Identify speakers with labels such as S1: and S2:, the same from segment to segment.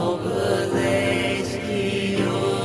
S1: 속으세 시키요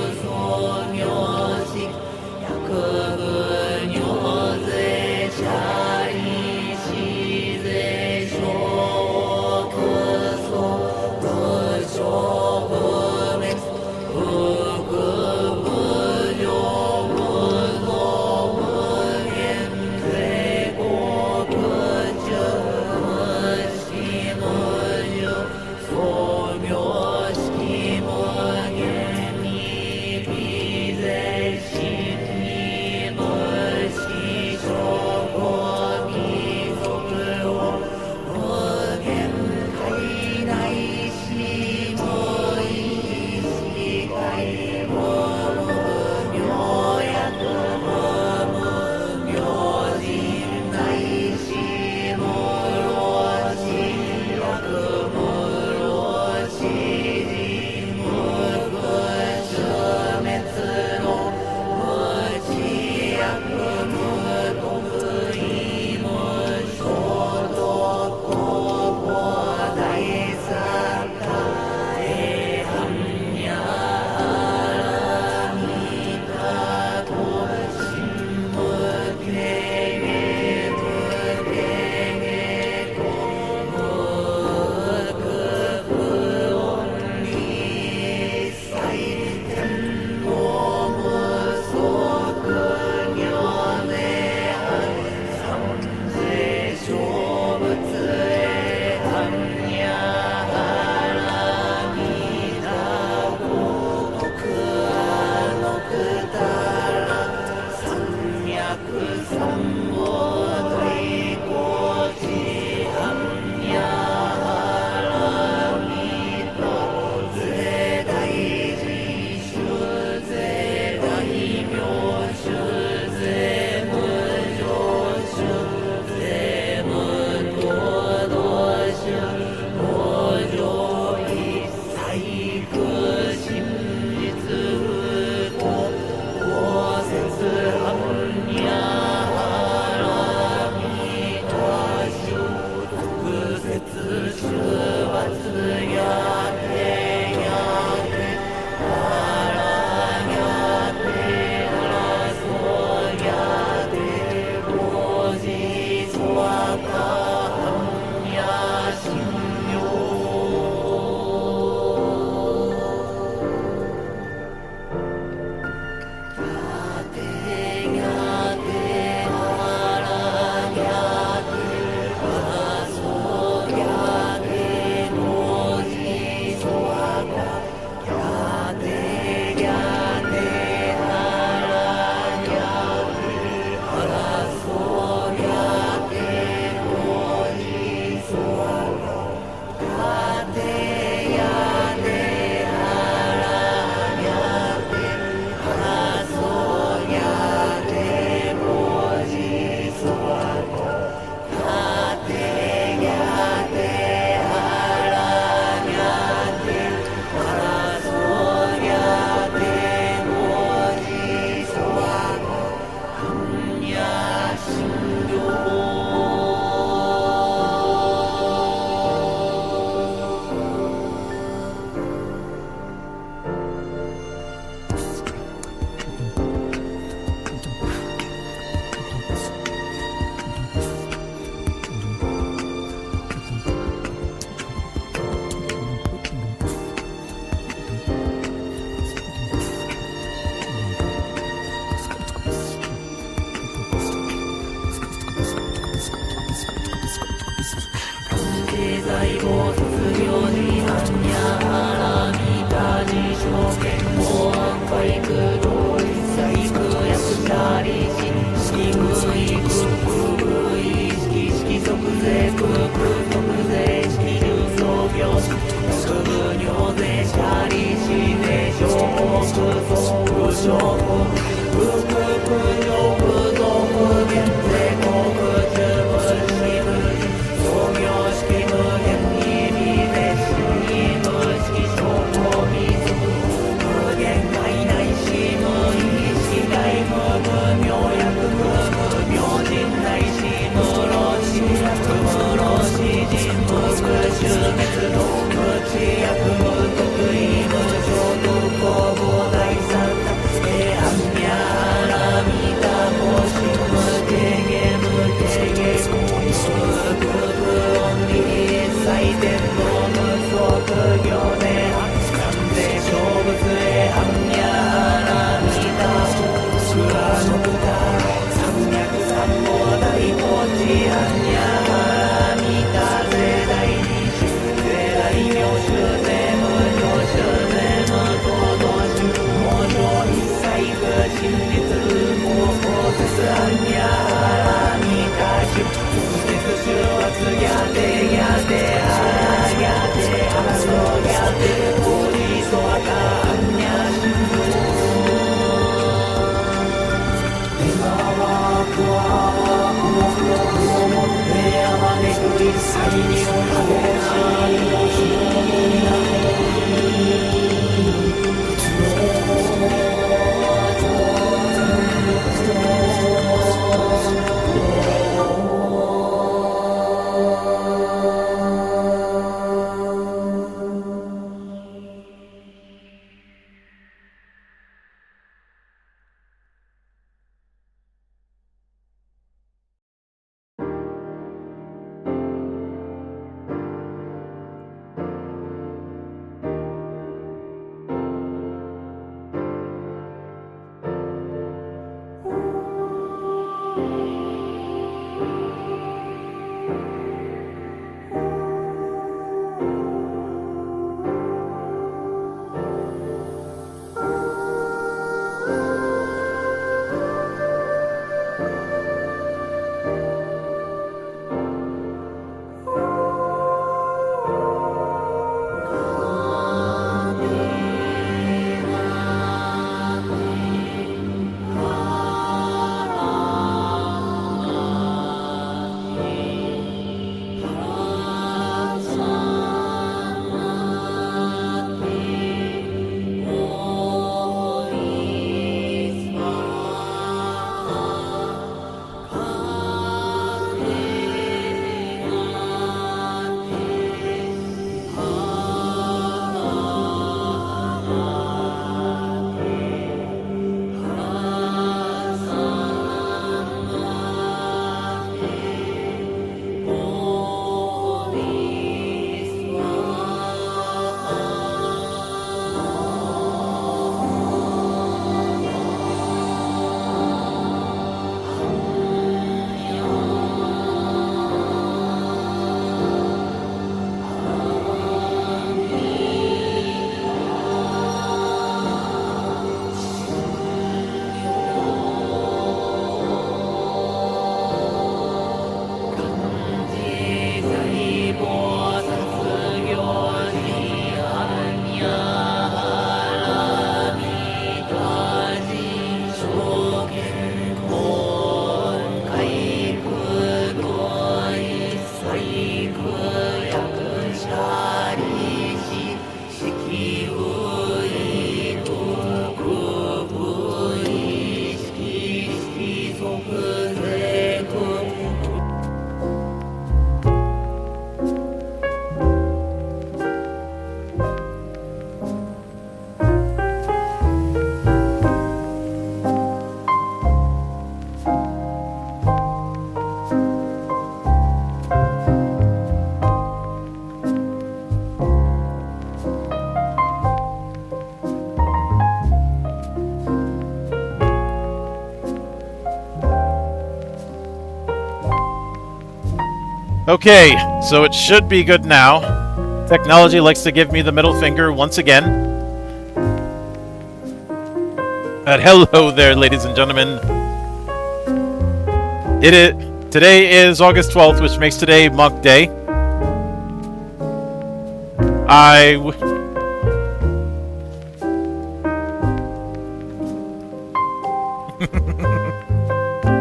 S1: Okay, so it should be good now. Technology likes to give me the middle finger once again. Hello there, ladies and gentlemen. Today is August 12th, which makes today Monkday.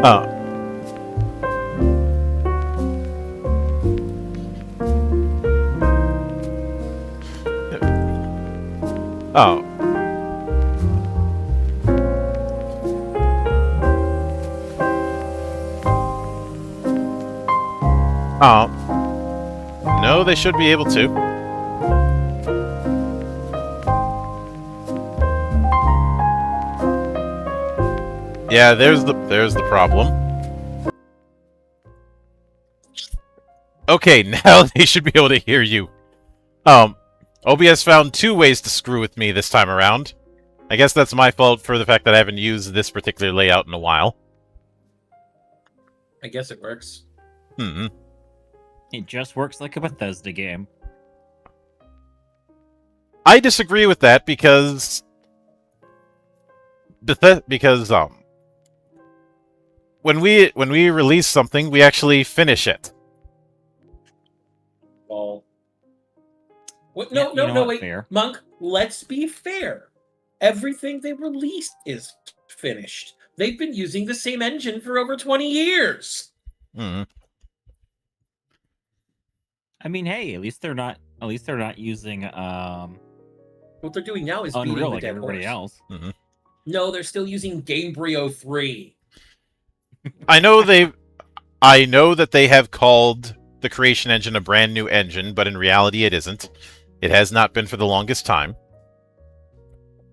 S1: Oh. Oh. Oh. No, they should be able to. Yeah, there's the problem. Okay, now they should be able to hear you. OBS found 2 ways to screw with me this time around. I guess that's my fault for the fact that I haven't used this particular layout in a while.
S2: I guess it works.
S3: It just works like a Bethesda game.
S1: I disagree with that because when we release something, we actually finish it.
S2: Well, what?
S3: Yeah,
S2: No, wait,
S3: fair.
S2: Monk. Let's be fair. Everything they released is finished. They've been using the same engine for over 20 years.
S1: Mm.
S3: I mean, hey, at least they're not using
S2: What they're doing now is beating
S3: Unreal
S2: the
S3: like
S2: dead
S3: everybody
S2: horse.
S3: else.
S2: No, they're still using Gamebryo 3.
S1: I know that they have called the creation engine a brand new engine, but in reality it isn't. It has not been for the longest time.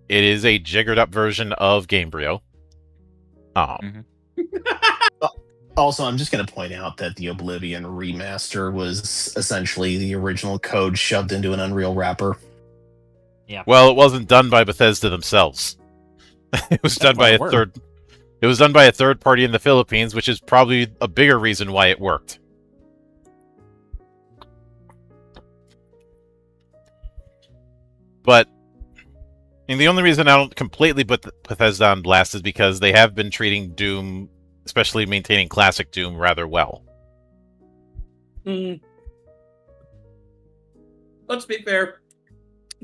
S1: It is a jiggered up version of Gamebryo.
S4: Also, I'm just going to point out that the Oblivion remaster was essentially the original code shoved into an Unreal wrapper.
S3: Yeah.
S1: Well, it wasn't done by Bethesda themselves. It was done by a third. It was done by a third party in the Philippines, which is probably a bigger reason why it worked. But and the only reason I don't completely put Bethesda on blast is because they have been treating Doom, especially maintaining classic Doom, rather well.
S2: Let's be fair.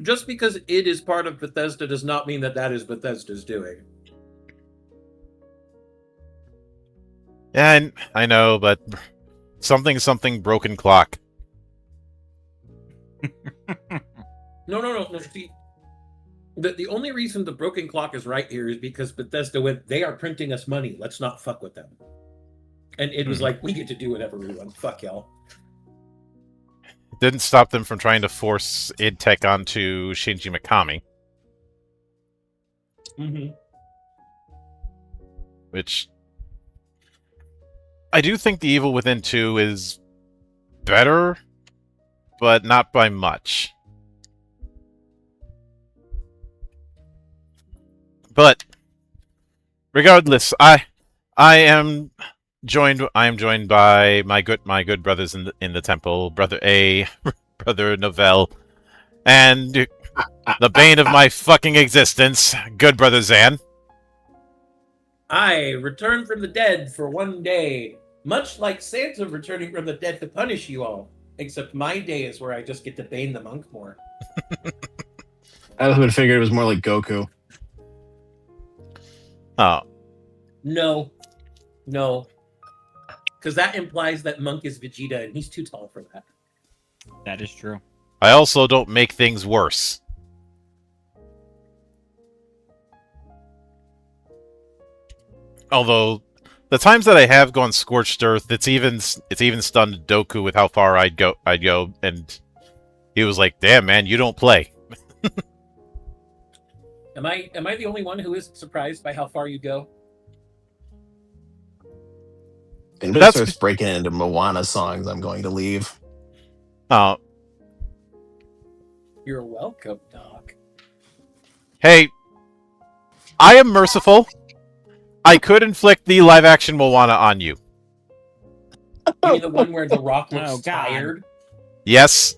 S2: Just because it is part of Bethesda does not mean that that is Bethesda's doing.
S1: Yeah, I know, but something broken clock.
S2: No. See, the only reason the broken clock is right here is because Bethesda went, they are printing us money. Let's not fuck with them. And it was like, we get to do whatever we want. Fuck y'all.
S1: It didn't stop them from trying to force id Tech onto Shinji Mikami. Which I do think The Evil Within 2 is better, but not by much. But regardless, I am joined by my good brothers in the temple, Brother A, Brother Novell, and the bane of my fucking existence, good Brother Zan.
S2: I return from the dead for one day, much like Santa returning from the dead to punish you all. Except my day is where I just get to bane the monk more.
S4: I would have figured it was more like Goku.
S1: Oh.
S2: No. Because that implies that Monk is Vegeta, and he's too tall for that.
S3: That is true.
S1: I also don't make things worse. Although, the times that I have gone scorched earth, it's even stunned Doku with how far I'd go, and he was like, "Damn, man, you don't play."
S2: Am I the only one who is surprised by how far you go?
S4: And if it starts breaking into Moana songs, I'm going to leave.
S1: Oh.
S2: You're welcome, Doc.
S1: Hey, I am merciful. I could inflict the live-action Moana on you.
S2: You mean the one where the Rock looks
S3: God.
S2: tired?
S1: Yes.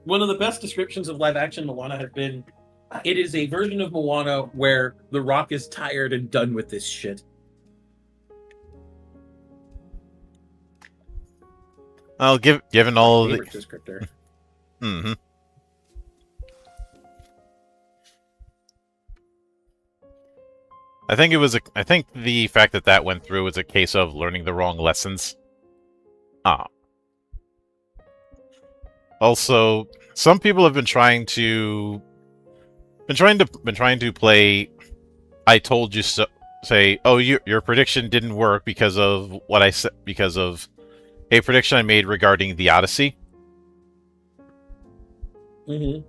S2: One of the best descriptions of live-action Moana has been, it is a version of Moana where the Rock is tired and done with this shit.
S1: I'll given all of the
S2: descriptor.
S1: Mm-hmm. I think it was. I think the fact that that went through was a case of learning the wrong lessons. Ah. Also, some people have been trying to play. I told you so. Say, oh, your prediction didn't work because of what I said. Because of a prediction I made regarding the Odyssey.
S2: Mm-hmm.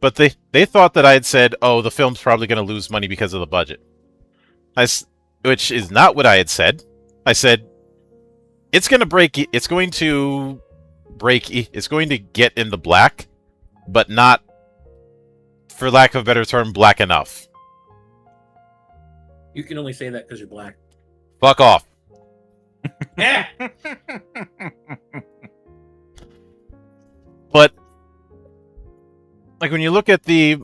S1: But they thought that I had said, oh, the film's probably going to lose money because of the budget. Which is not what I had said. I said it's going to break. It's going to break. It's going to get in the black, but not, for lack of a better term, black enough.
S2: You can only say that because you're black.
S1: Fuck off. But like when you look at the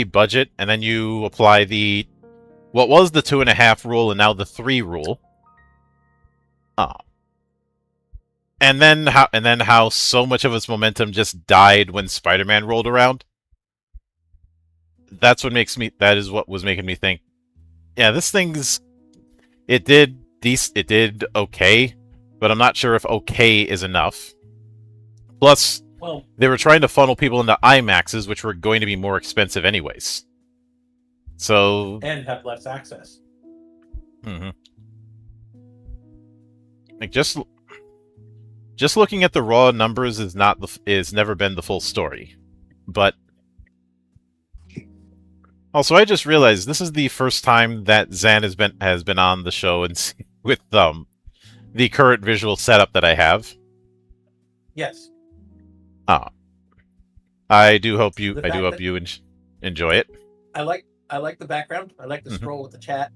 S1: budget and then you apply the what was the 2.5 rule and now the 3 rule. And then how so much of its momentum just died when Spider-Man rolled around. That is what was making me think, yeah, this thing's it did okay, but I'm not sure if okay is enough. Plus,
S2: Well,
S1: they were trying to funnel people into IMAXs, which were going to be more expensive anyways. So,
S2: and have less access.
S1: like just looking at the raw numbers is never been the full story. But also, I just realized this is the first time that Zan has been on the show and with the current visual setup that I have.
S2: Yes.
S1: I do hope you
S2: The fact that-
S1: enjoy it.
S2: I like the background. I like the
S1: Mhm.
S2: scroll with the chat.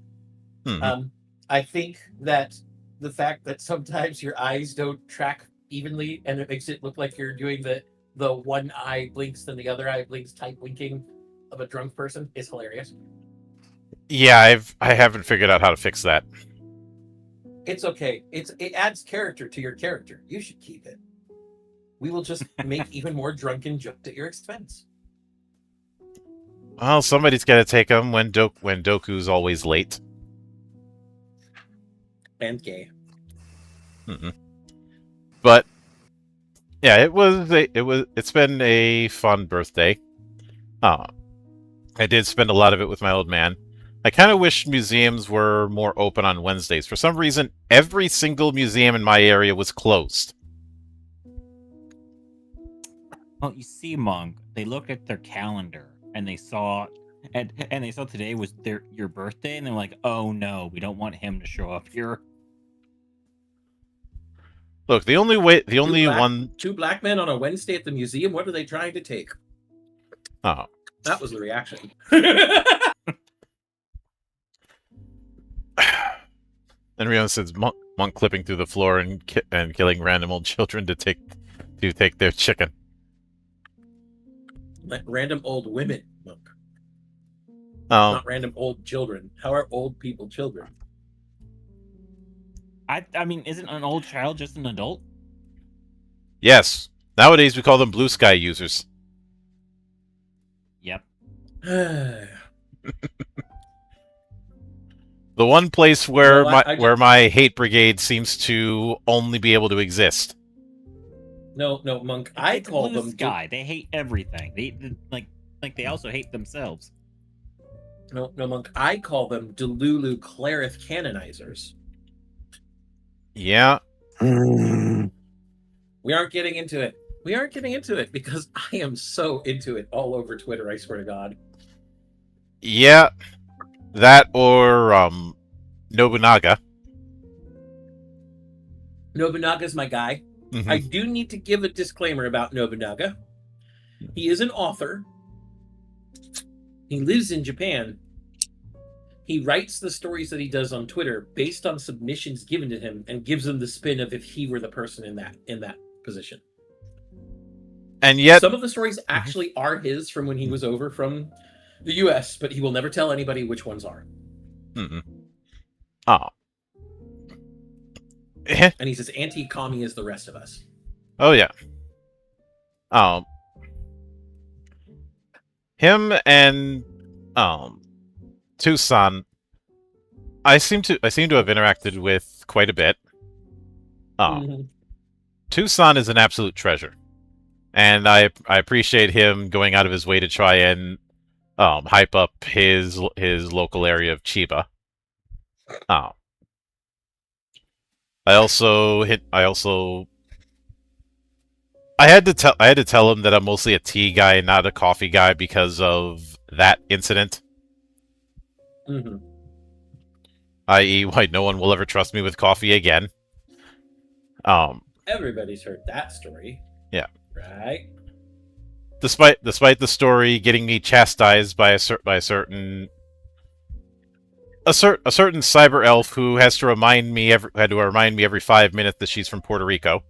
S1: Mhm.
S2: I think that the fact that sometimes your eyes don't track evenly and it makes it look like you're doing the one eye blinks then the other eye blinks type winking of a drunk person is hilarious.
S1: Yeah, I haven't figured out how to fix that.
S2: It's okay. It adds character to your character. You should keep it. We will just make even more drunken jokes at your expense.
S1: Well, somebody's got to take them when Doku's always late.
S2: And gay.
S1: But yeah, it's been a fun birthday. I did spend a lot of it with my old man. I kind of wish museums were more open on Wednesdays. For some reason, every single museum in my area was closed.
S3: Well, you see, Monk, they looked at their calendar and they saw today was your birthday, and they're like, "Oh no, we don't want him to show up here."
S1: Look, the only one.
S2: Two black men on a Wednesday at the museum. What are they trying to take?
S1: Oh,
S2: That was the reaction.
S1: and Rion says monk clipping through the floor and killing random old children to take their chicken.
S2: Like random old women, Monk.
S1: Oh,
S2: Not random old children. How are old people children?
S3: I mean, isn't an old child just an adult?
S1: yes. Nowadays we call them blue sky users.
S3: Yep.
S1: The one place where
S2: Well,
S1: where my hate brigade seems to only be able to exist.
S2: No, Monk. I
S3: It's
S2: call
S3: blue
S2: them
S3: sky. They hate everything. They they also hate themselves.
S2: No, Monk. I call them Delulu Clarith canonizers.
S1: Yeah.
S2: We aren't getting into it. We aren't getting into it because I am so into it all over Twitter. I swear to God.
S1: Yeah. That or Nobunaga.
S2: Nobunaga's my guy.
S1: Mhm.
S2: I do need to give a disclaimer about Nobunaga. He is an author. He lives in Japan. He writes the stories that he does on Twitter based on submissions given to him and gives them the spin of if he were the person in that position.
S1: And yet,
S2: Some of the stories actually are his from when he was over from the US, but he will never tell anybody which ones are.
S1: oh,
S2: And he's as anti-commie as the rest of us.
S1: oh yeah. Him and Tucson, I seem to have interacted with quite a bit.
S2: Mhm.
S1: Tucson is an absolute treasure, and I appreciate him going out of his way to try and hype up his local area of Chiba. Um, I had to tell him that I'm mostly a tea guy and not a coffee guy because of that incident.
S2: Mhm.
S1: I.e., why no one will ever trust me with coffee again.
S2: Everybody's heard that story.
S1: Yeah.
S2: Right.
S1: Despite the story getting me chastised by a certain cyber elf who had to remind me every 5 minutes that she's from Puerto Rico.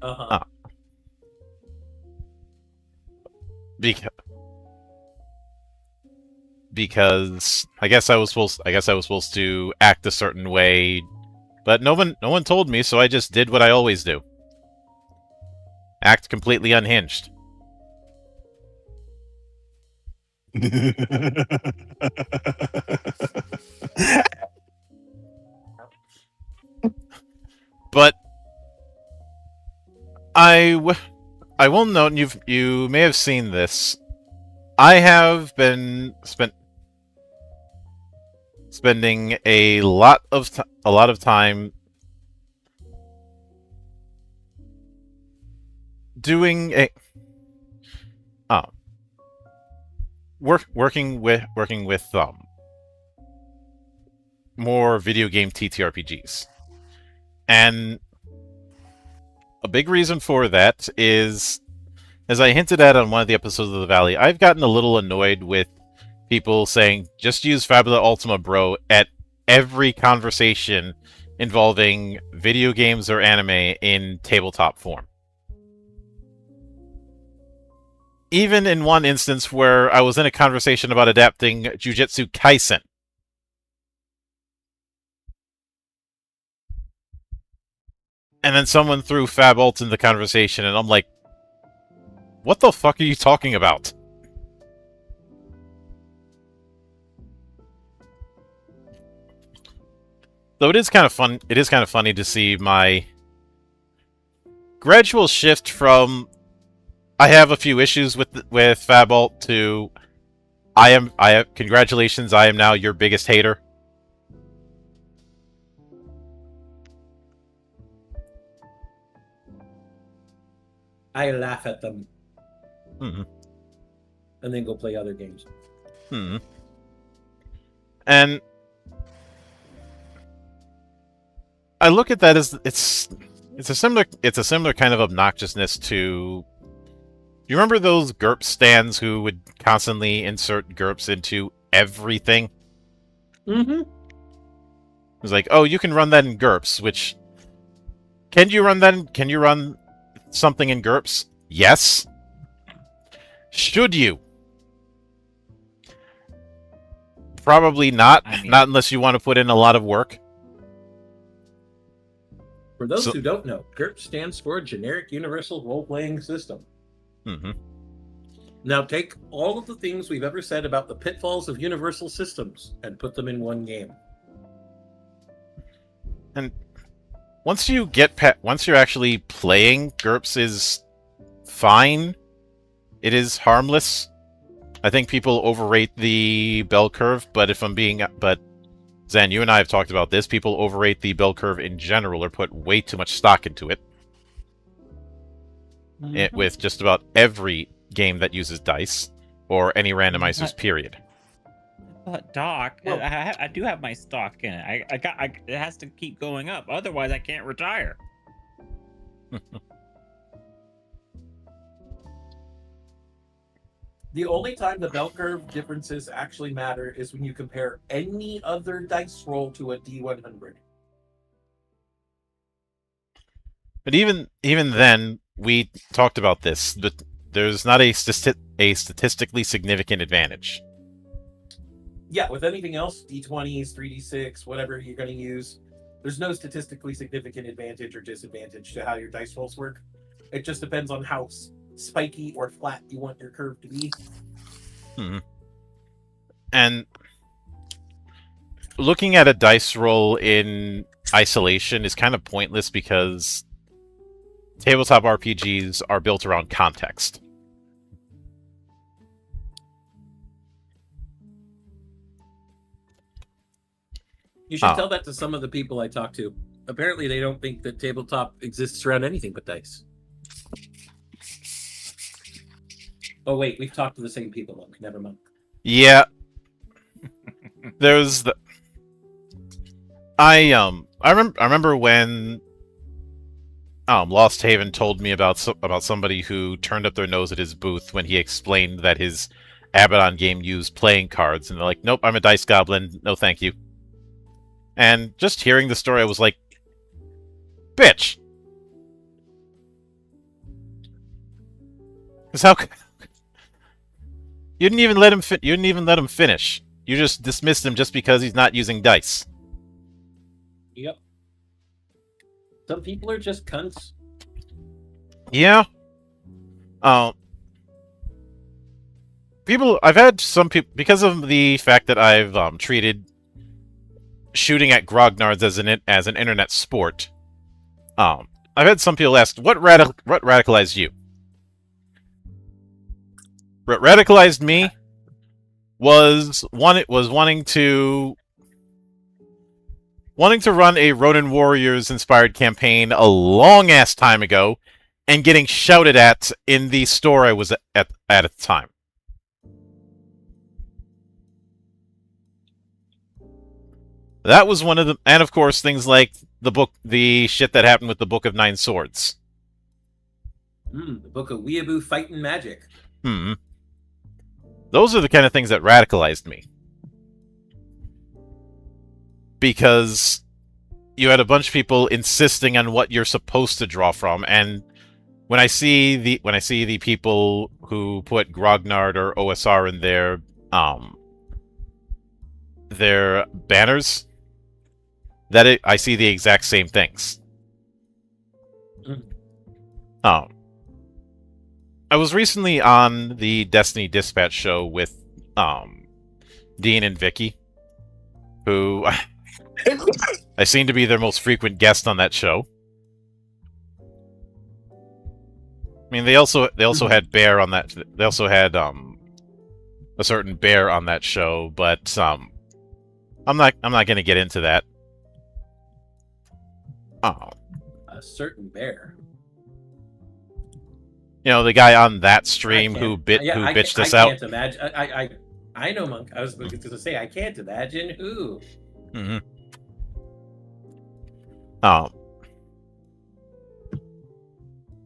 S2: Uh-huh.
S1: Because I guess I was supposed to act a certain way, but no one told me, so I just did what I always do. Act completely unhinged. But I will note, and you may have seen this. I have been spending a lot of time doing a working with more video game TTRPGs, and a big reason for that is, as I hinted at on one of the episodes of the Valley, I've gotten a little annoyed with people saying, just use Fabula Ultima, bro, at every conversation involving video games or anime in tabletop form. Even in one instance where I was in a conversation about adapting Jujutsu Kaisen. And then someone threw Fab Ult in the conversation, and I'm like, what the fuck are you talking about? Though it is kind of funny to see my gradual shift from I have a few issues with Fab Ult to congratulations, I am now your biggest hater.
S2: I laugh at them.
S1: Mm-hmm.
S2: And then go play other games.
S1: Hmm. And I look at that as it's a similar kind of obnoxiousness to. You remember those GURP stands who would constantly insert GURPS into everything?
S2: Mm-hmm.
S1: It was like, oh, you can run that in GURPS, which can you run something in GURPS? Yes. Should you? Probably not. Not unless you want to put in a lot of work.
S2: For those who don't know, GURP stands for Generic Universal Role-Playing System.
S1: Mm-hmm.
S2: Now take all of the things we've ever said about the pitfalls of universal systems and put them in one game.
S1: And once you're actually playing, GURPS is fine. It is harmless. I think people overrate the bell curve, but Zan, you and I have talked about this. People overrate the bell curve in general or put way too much stock into it. Mm-hmm. With just about every game that uses dice or any randomizers, period.
S3: But Doc, well, I do have my stock in it. It has to keep going up. Otherwise, I can't retire.
S2: The only time the bell curve differences actually matter is when you compare any other dice roll to a D100.
S1: But even then, we talked about this. But there's not a statistically significant advantage.
S2: Yeah, with anything else, D20s, 3D6, whatever you're going to use, there's no statistically significant advantage or disadvantage to how your dice rolls work. It just depends on how spiky or flat you want your curve to be.
S1: And looking at a dice roll in isolation is kind of pointless because tabletop RPGs are built around context.
S2: You should tell that to some of the people I talk to. Apparently, they don't think that tabletop exists around anything but dice. Oh wait, we've talked to the same people, Monk. Never mind.
S1: Yeah. There's the I remember when Lost Haven told me about somebody who turned up their nose at his booth when he explained that his Abaddon game used playing cards, and they're like, "Nope, I'm a dice goblin. No, thank you." And just hearing the story, I was like, "Bitch!" Because how you didn't even let him you didn't even let him finish. You just dismissed him just because he's not using dice.
S2: Yep. Some people are just cunts.
S1: Yeah. I've had some people, because of the fact that I've treated shooting at grognards as an internet sport. I've had some people ask, what radicalized you? What radicalized me was wanting to run a Ronin Warriors inspired campaign a long ass time ago, and getting shouted at in the store I was at the time. That was one of the, and of course things like the shit that happened with the Book of Nine Swords.
S2: The Book of Weeaboo Fighting Magic.
S1: Those are the kind of things that radicalized me. Because you had a bunch of people insisting on what you're supposed to draw from, and when I see the people who put Grognard or OSR in their banners, I see the exact same things. I was recently on the Destiny Dispatch show with Dean and Vicky, who I seem to be their most frequent guest on that show. I mean, they also had Bear on that. They also had a certain Bear on that show, but I'm not going to get into that. Oh,
S2: a certain Bear.
S1: You know, the guy on that stream who bitched us out.
S2: I can't imagine. I know, Monk. I was going to say I can't imagine who.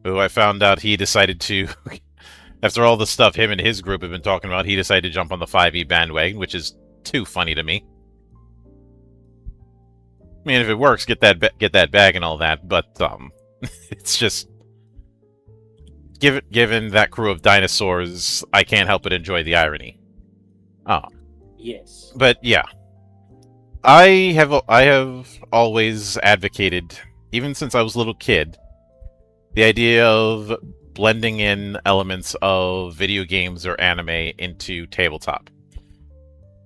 S1: Who I found out he decided to, after all the stuff him and his group have been talking about, he decided to jump on the 5e bandwagon, which is too funny to me. I mean, if it works, get that bag and all that, but it's just, given that crew of dinosaurs, I can't help but enjoy the irony.
S2: Yes.
S1: But yeah, I have always advocated, even since I was a little kid, the idea of blending in elements of video games or anime into tabletop.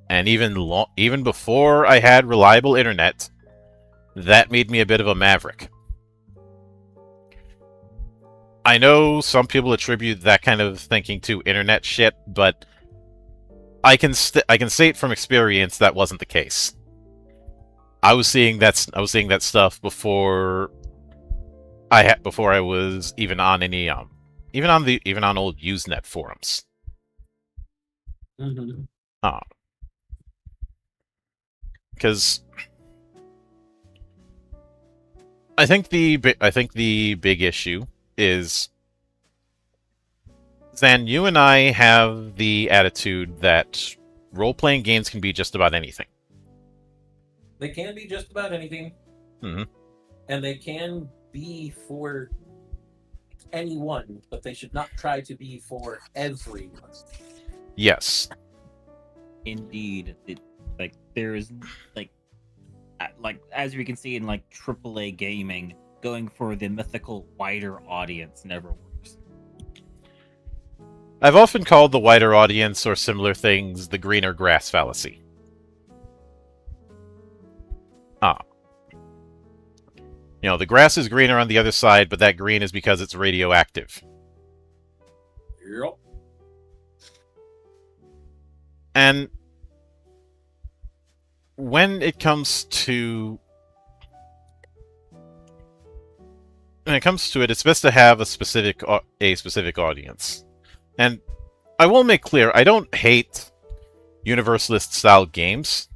S1: And even before I had reliable internet, that made me a bit of a maverick. I know some people attribute that kind of thinking to internet shit, but I can say it from experience that wasn't the case. I was seeing that stuff before I was even on any even on old Usenet forums. Because I think the big issue is, Zan, you and I have the attitude that role-playing games can be just about anything.
S2: They can be just about anything. And they can be for anyone, but they should not try to be for everyone.
S1: Yes.
S3: Indeed. There is as we can see in AAA gaming, going for the mythical wider audience never works.
S1: I've often called the wider audience or similar things the greener grass fallacy. The grass is greener on the other side, but that green is because it's radioactive.
S2: Yep.
S1: And when it comes to it, it's best to have a specific audience. And I will make clear, I don't hate Universalist-style games.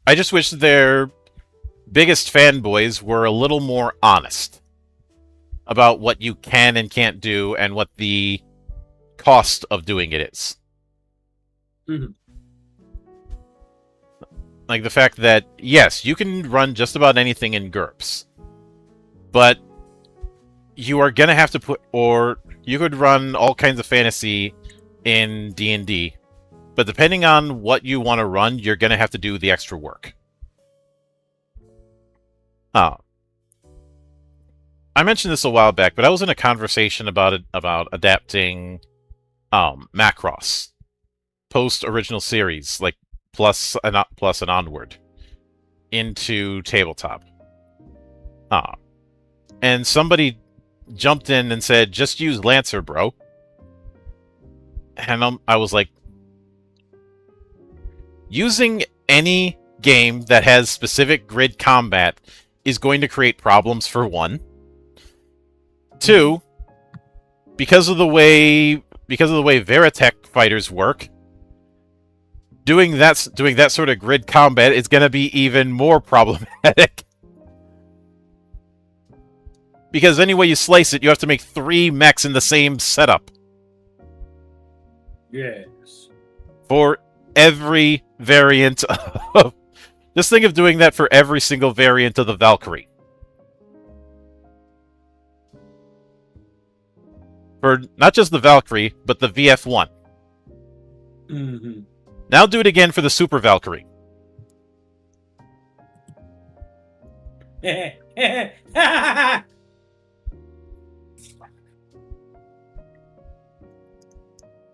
S1: I just wish their biggest fanboys were a little more honest about what you can and can't do and what the cost of doing it is.
S2: Mm-hmm.
S1: Like the fact that, yes, you can run just about anything in GURPS, but you are going to have to put, or you could run all kinds of fantasy in D&D, but depending on what you want to run, you're going to have to do the extra work. I mentioned this a while back, but I was in a conversation about adapting Macross post-original series, like plus and onward, into tabletop. And somebody jumped in and said, just use Lancer, bro. And I was like, using any game that has specific grid combat is going to create problems, for one. Two, because of the way Veritech fighters work, doing that sort of grid combat is going to be even more problematic. Because any way you slice it, you have to make 3 mechs in the same setup.
S2: Yes.
S1: For every variant of... Just think of doing that for every single variant of the Valkyrie. For not just the Valkyrie, but the VF1.
S2: Mm-hmm.
S1: Now do it again for the Super Valkyrie.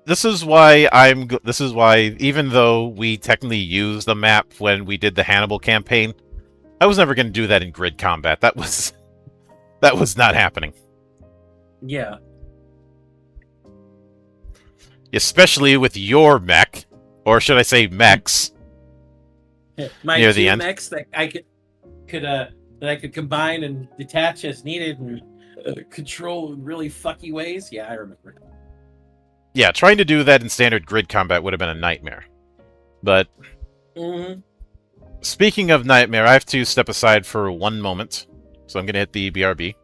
S1: This is why even though we technically used the map when we did the Hannibal campaign, I was never going to do that in grid combat. That was not happening.
S2: Yeah.
S1: Especially with your mech, or should I say mechs,
S2: My
S1: near
S2: 2
S1: the end.
S2: mechs that I could combine and detach as needed and control in really fucky ways. Yeah, I remember.
S1: Yeah, trying to do that in standard grid combat would have been a nightmare. But speaking of nightmare, I have to step aside for one moment, so I'm going to hit the BRB.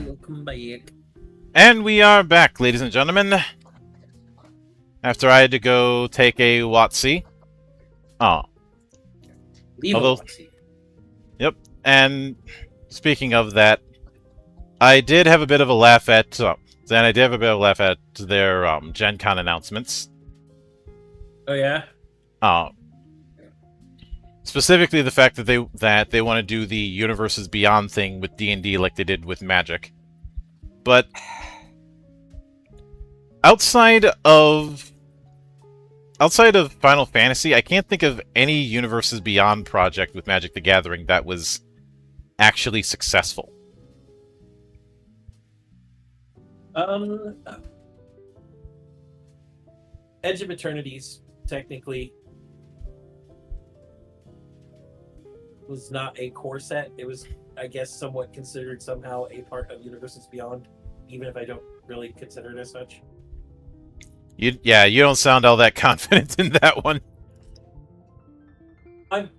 S2: Welcome back.
S1: And we are back, ladies and gentlemen. After I had to go take a Watsy. Oh.
S2: Leave
S1: Although-
S2: Alexi.
S1: And speaking of that, I did have a bit of a laugh at their Gen Con announcements.
S2: Oh yeah.
S1: Specifically the fact that they want to do the Universes Beyond thing with D&D like they did with Magic. But outside of Final Fantasy, I can't think of any Universes Beyond project with Magic the Gathering that was actually successful.
S2: Edge of Eternities technically was not a core set. It was, I guess, somewhat considered somehow a part of Universes Beyond, even if I don't really consider it as such.
S1: You don't sound all that confident in that one.
S2: I'm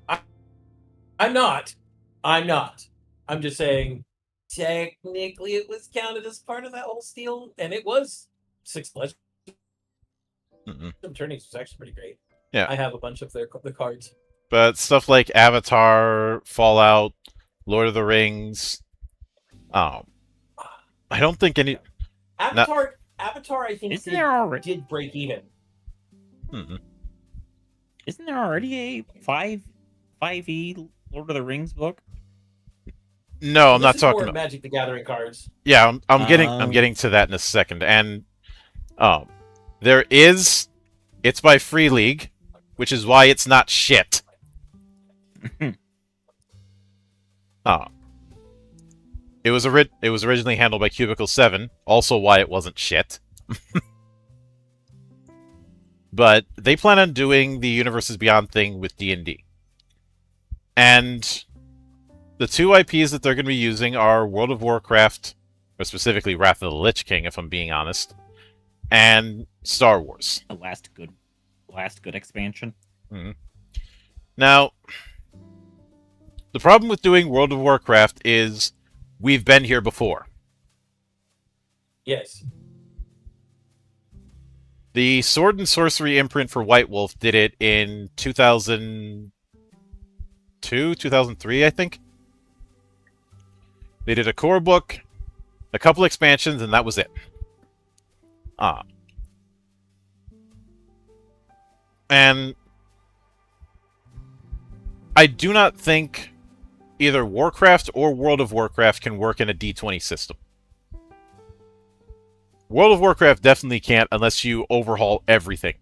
S2: not. I'm just saying, technically, it was counted as part of that whole steal, and it was 6 Legends. Eternities was actually pretty great.
S1: Yeah.
S2: I have a bunch of the cards.
S1: But stuff like Avatar, Fallout, Lord of the Rings, I don't think any.
S2: Avatar, I think
S3: Isn't there already?
S2: did break even.
S3: Isn't there already a 5e Lord of the Rings book?
S1: No, I'm
S2: This
S1: not
S2: is
S1: talking
S2: more
S1: about.
S2: Magic the Gathering cards.
S1: Yeah, I'm getting to that in a second. And there is, it's by Free League, which is why it's not shit. It was originally handled by Cubicle 7, also why it wasn't shit. But they plan on doing the Universes Beyond thing with D&D. And the two IPs that they're going to be using are World of Warcraft, or specifically Wrath of the Lich King, if I'm being honest, and Star Wars.
S3: The last good expansion.
S1: Now, the problem with doing World of Warcraft is we've been here before.
S2: Yes.
S1: The Sword and Sorcery imprint for White Wolf did it in 2002, 2003, I think. They did a core book, a couple expansions, and that was it. And I do not think either Warcraft or World of Warcraft can work in a D20 system. World of Warcraft definitely can't unless you overhaul everything.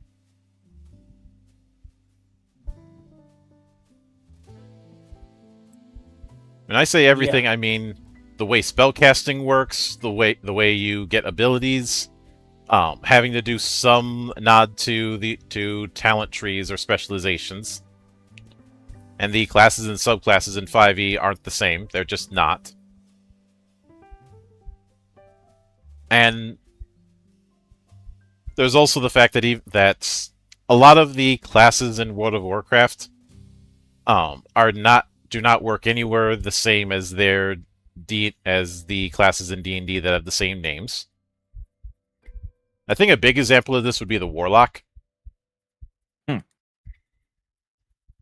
S1: When I say everything, I mean the way spellcasting works, the way you get abilities, having to do some nod to talent trees or specializations. And the classes and subclasses in 5e aren't the same. They're just not. And there's also the fact that a lot of the classes in World of Warcraft do not work anywhere the same as as the classes in D&D that have the same names. I think a big example of this would be the Warlock.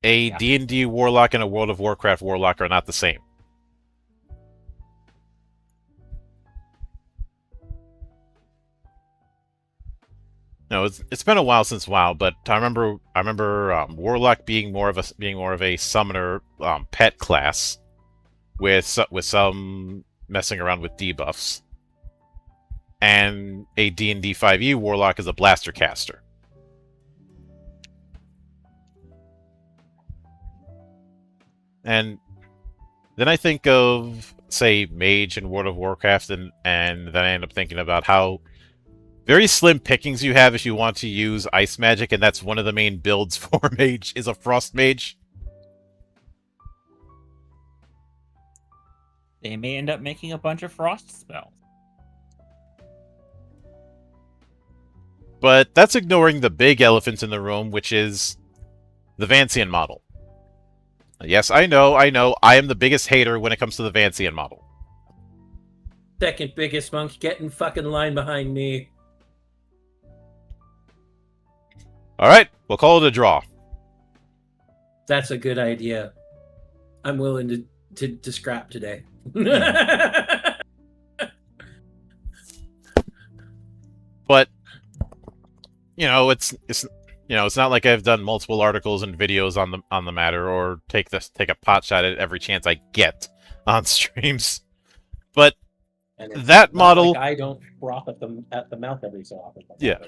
S1: A D&D Warlock and a World of Warcraft Warlock are not the same. No, it's been a while since WoW, but I remember Warlock being more of a summoner pet class with some messing around with debuffs, and a D&D 5e Warlock is a blaster caster. And then I think of, say, Mage in World of Warcraft, and then I end up thinking about how very slim pickings you have if you want to use Ice Magic, and that's one of the main builds for Mage, is a Frost Mage.
S3: They may end up making a bunch of Frost spells.
S1: But that's ignoring the big elephant in the room, which is the Vancian model. Yes, I know, I am the biggest hater when it comes to the Vancian model.
S2: Second biggest, Monk. Get in fucking line behind me.
S1: Alright, we'll call it a draw.
S2: That's a good idea. I'm willing to scrap today.
S1: But it's not like I've done multiple articles and videos on the matter, or take a pot shot at every chance I get on streams. But that model,
S2: like I don't froth at the mouth every so often.
S1: Yeah,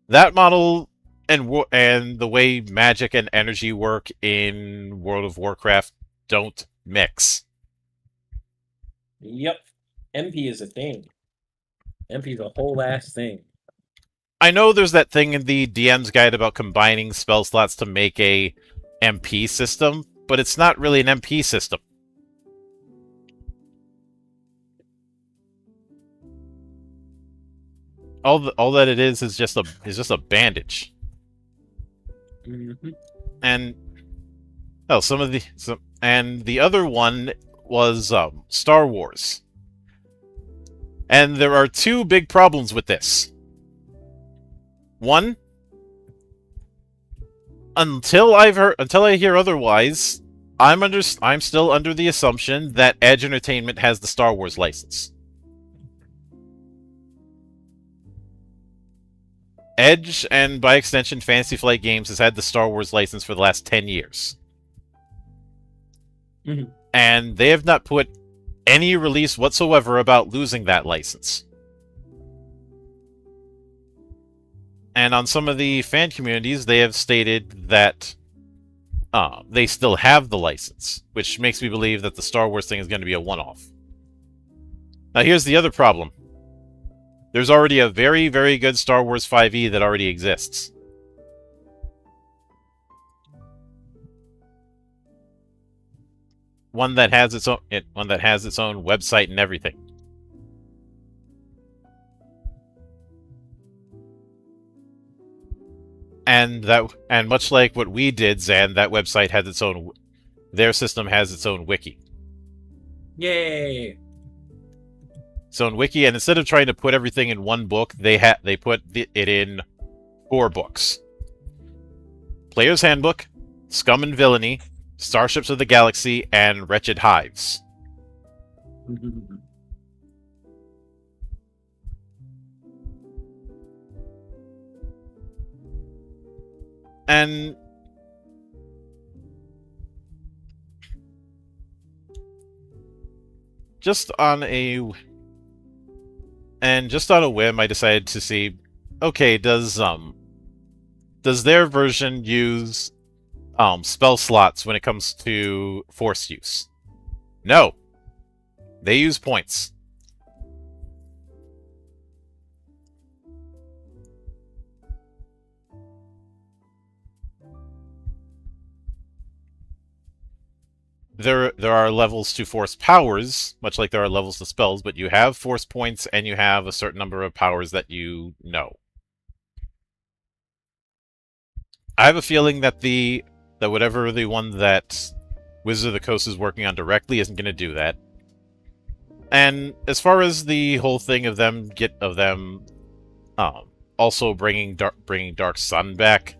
S1: that model and the way magic and energy work in World of Warcraft don't mix.
S2: Yep, MP is a thing. MP is a whole ass thing.
S1: I know there's that thing in the DM's guide about combining spell slots to make a MP system, but it's not really an MP system. All that it is just a bandage.
S2: Mm-hmm.
S1: And and the other one was Star Wars. And there are two big problems with this. One, until I hear otherwise, I'm still under the assumption that Edge Entertainment has the Star Wars license. Edge, and by extension Fantasy Flight Games, has had the Star Wars license for the last 10 years.
S2: Mm-hmm.
S1: And they have not put any release whatsoever about losing that license. And on some of the fan communities, they have stated that they still have the license, which makes me believe that the Star Wars thing is going to be a one-off. Now, here's the other problem. There's already a very, very good Star Wars 5e that already exists. One that has its own website and everything. And much like what we did, Zan, that website has their system has its own wiki.
S2: Yay!
S1: Its own wiki, and instead of trying to put everything in one book, they put it in 4 books. Player's Handbook, Scum and Villainy, Starships of the Galaxy, and Wretched Hives. And just on a whim, I decided to see, okay, does their version use spell slots when it comes to force use? No. They use points. there are levels to force powers, much like there are levels to spells, but you have force points and you have a certain number of powers that you know. I have a feeling that whatever the one that Wizard of the Coast is working on directly isn't going to do that. And as far as the whole thing of them also bringing Dark Sun back,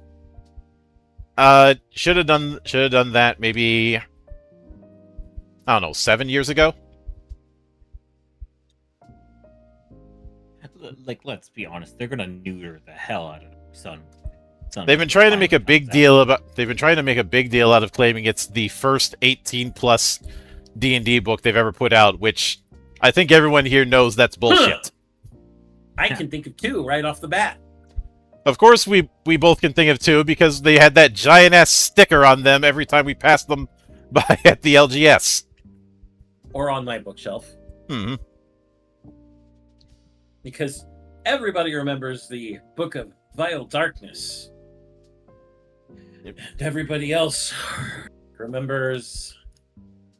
S1: should have done that maybe, I don't know, 7 years ago.
S3: Like, let's be honest, they're gonna neuter the hell out of Sun.
S1: They've been trying to make a big deal out of claiming it's the first 18+ D&D book they've ever put out, which I think everyone here knows that's bullshit.
S2: I can think of 2 right off the bat.
S1: Of course we both can think of 2 because they had that giant-ass sticker on them every time we passed them by at the LGS.
S2: Or on my bookshelf.
S1: Hmm.
S2: Because everybody remembers the Book of Vile Darkness.
S1: Yep.
S2: And everybody else remembers...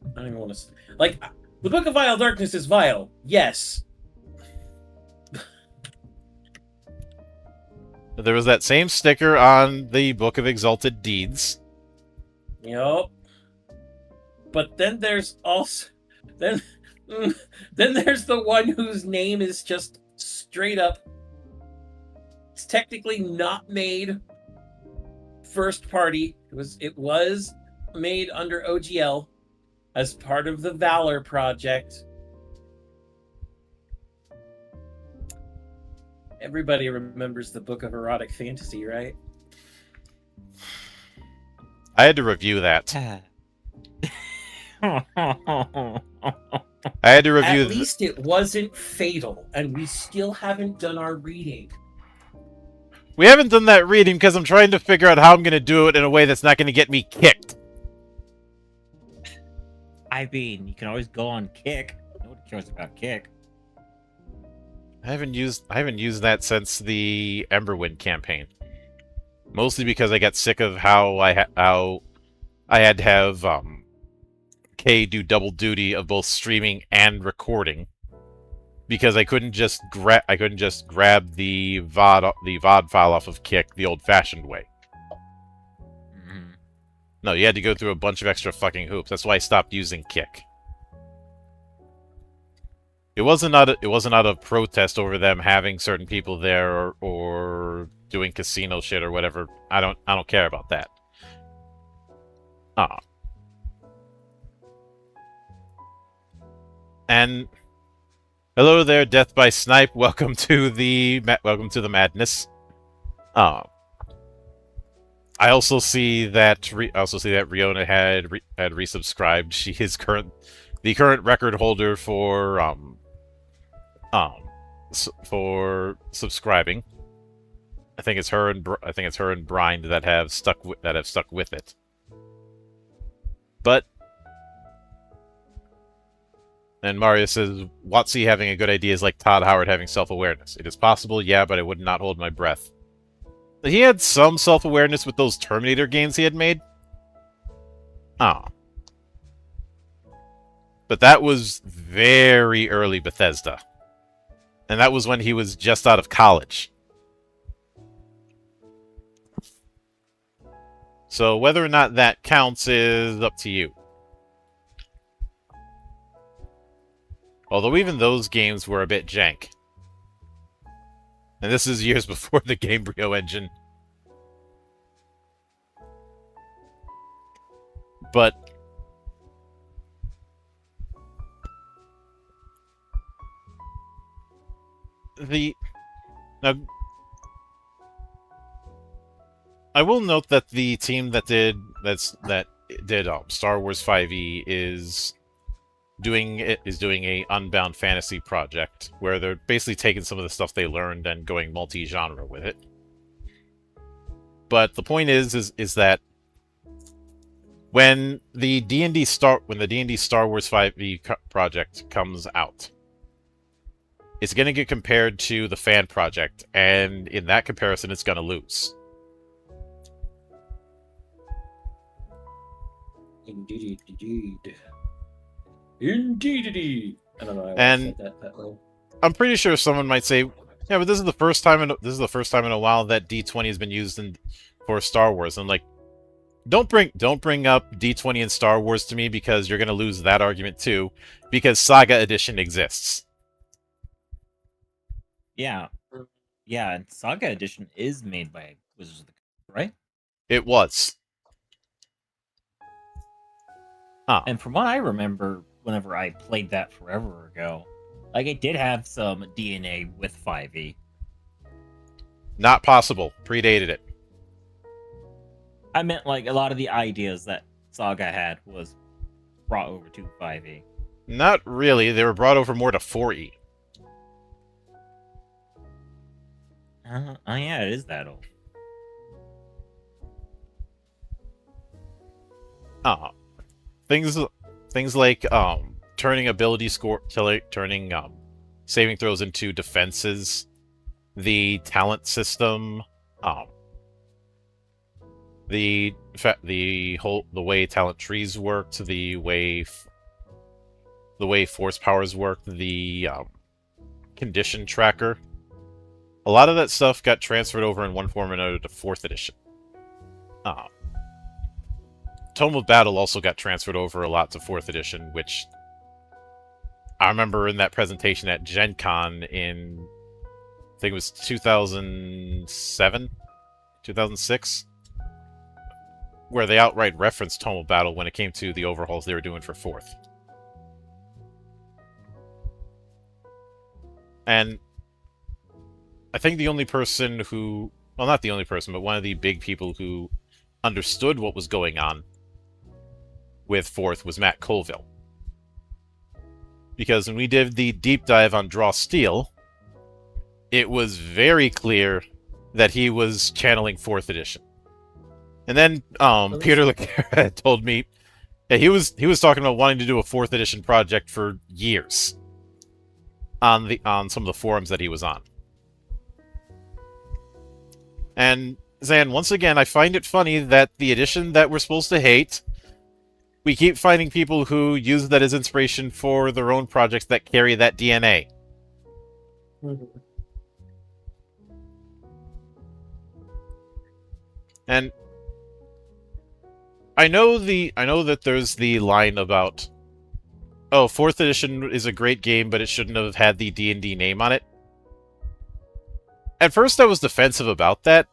S2: I don't even want to... Like, the Book of Vile Darkness is vile. Yes.
S1: There was that same sticker on the Book of Exalted Deeds.
S2: Yup. But then there's also... Then there's the one whose name is just straight up... It's technically not made first party. It was made under OGL as part of the Valor Project. Everybody remembers the Book of Erotic Fantasy, right?
S1: I had to review that. I had to review.
S2: At least it wasn't fatal, and we still haven't done our reading.
S1: We haven't done that reading because I'm trying to figure out how I'm going to do it in a way that's not going to get me kicked.
S3: I mean, you can always go on Kick. Nobody cares about Kick.
S1: I haven't used that since the Emberwind campaign. Mostly because I got sick of how I had to have Kay do double duty of both streaming and recording, because I couldn't just grab the VOD file off of Kick the old-fashioned way.
S3: Mm-hmm.
S1: No, you had to go through a bunch of extra fucking hoops. That's why I stopped using Kick. It wasn't out of protest over them having certain people there or doing casino shit or whatever. I don't care about that. And hello there, Death by Snipe. Welcome to the madness. I also see that Riona had resubscribed. She is the current record holder for subscribing. I think it's her and Brind that have stuck with it. But and Mario says, Watsy having a good idea is like Todd Howard having self-awareness. It is possible, yeah, but I would not hold my breath. He had some self-awareness with those Terminator games he had made. But that was very early Bethesda. And that was when he was just out of college. So whether or not that counts is up to you. Although even those games were a bit jank. And this is years before the Gamebryo engine. But now I will note that the team that did Star Wars 5e is doing a Unbound Fantasy project where they're basically taking some of the stuff they learned and going multi-genre with it. But the point is that when the D&D Star Wars 5e project comes out, it's going to get compared to the fan project, and in that comparison, it's going to lose.
S2: Indeed. Indeed. I don't know. I
S1: And-
S2: said that way.
S1: I'm pretty sure someone might say, "Yeah, but this is the first time in a while that D20 has been used for Star Wars." And like, don't bring up D20 and Star Wars to me, because you're gonna lose that argument too, because Saga Edition exists.
S3: Yeah. Yeah, and Saga Edition is made by Wizards of the Coast, right?
S1: It was. Ah,
S3: And from what I remember, whenever I played that forever ago, like it did have some DNA with 5e.
S1: not possible. Predated it.
S3: I meant like a lot of the ideas that Saga had was brought over to 5e.
S1: Not really. They were brought over more to 4E.
S3: Oh yeah, it is that old.
S1: Things like turning ability score, turning saving throws into defenses, the talent system, the way talent trees worked, the way force powers worked, the condition tracker. A lot of that stuff got transferred over in one form or another to 4th edition. Tome of Battle also got transferred over a lot to 4th edition, which I remember in that presentation at Gen Con in, I think it was 2007, 2006, where they outright referenced Tome of Battle when it came to the overhauls they were doing for 4th. And I think the only person who, well, not the only person, but one of the big people who understood what was going on with 4th was Matt Colville. Because when we did the deep dive on Draw Steel, it was very clear that he was channeling 4th edition. And then Peter Leclerc told me that he was talking about wanting to do a 4th edition project for years on some of the forums that he was on. And Zan, once again, I find it funny that the edition that we're supposed to hate, we keep finding people who use that as inspiration for their own projects that carry that DNA.
S2: Mhm.
S1: And I know that there's the line about, oh, 4th edition is a great game, but it shouldn't have had the D&D name on it. At first I was defensive about that,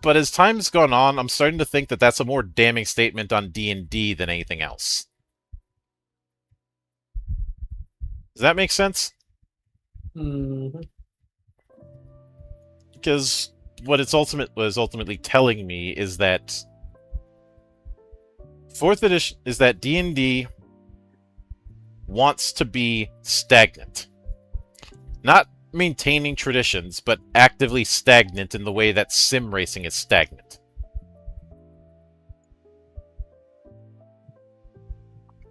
S1: but as time's gone on, I'm starting to think that that's a more damning statement on D&D than anything else. Does that make sense?
S2: Mhm.
S1: Because what it's ultimately telling me is that 4th edition is that D&D wants to be stagnant. Not maintaining traditions, but actively stagnant in the way that sim racing is stagnant.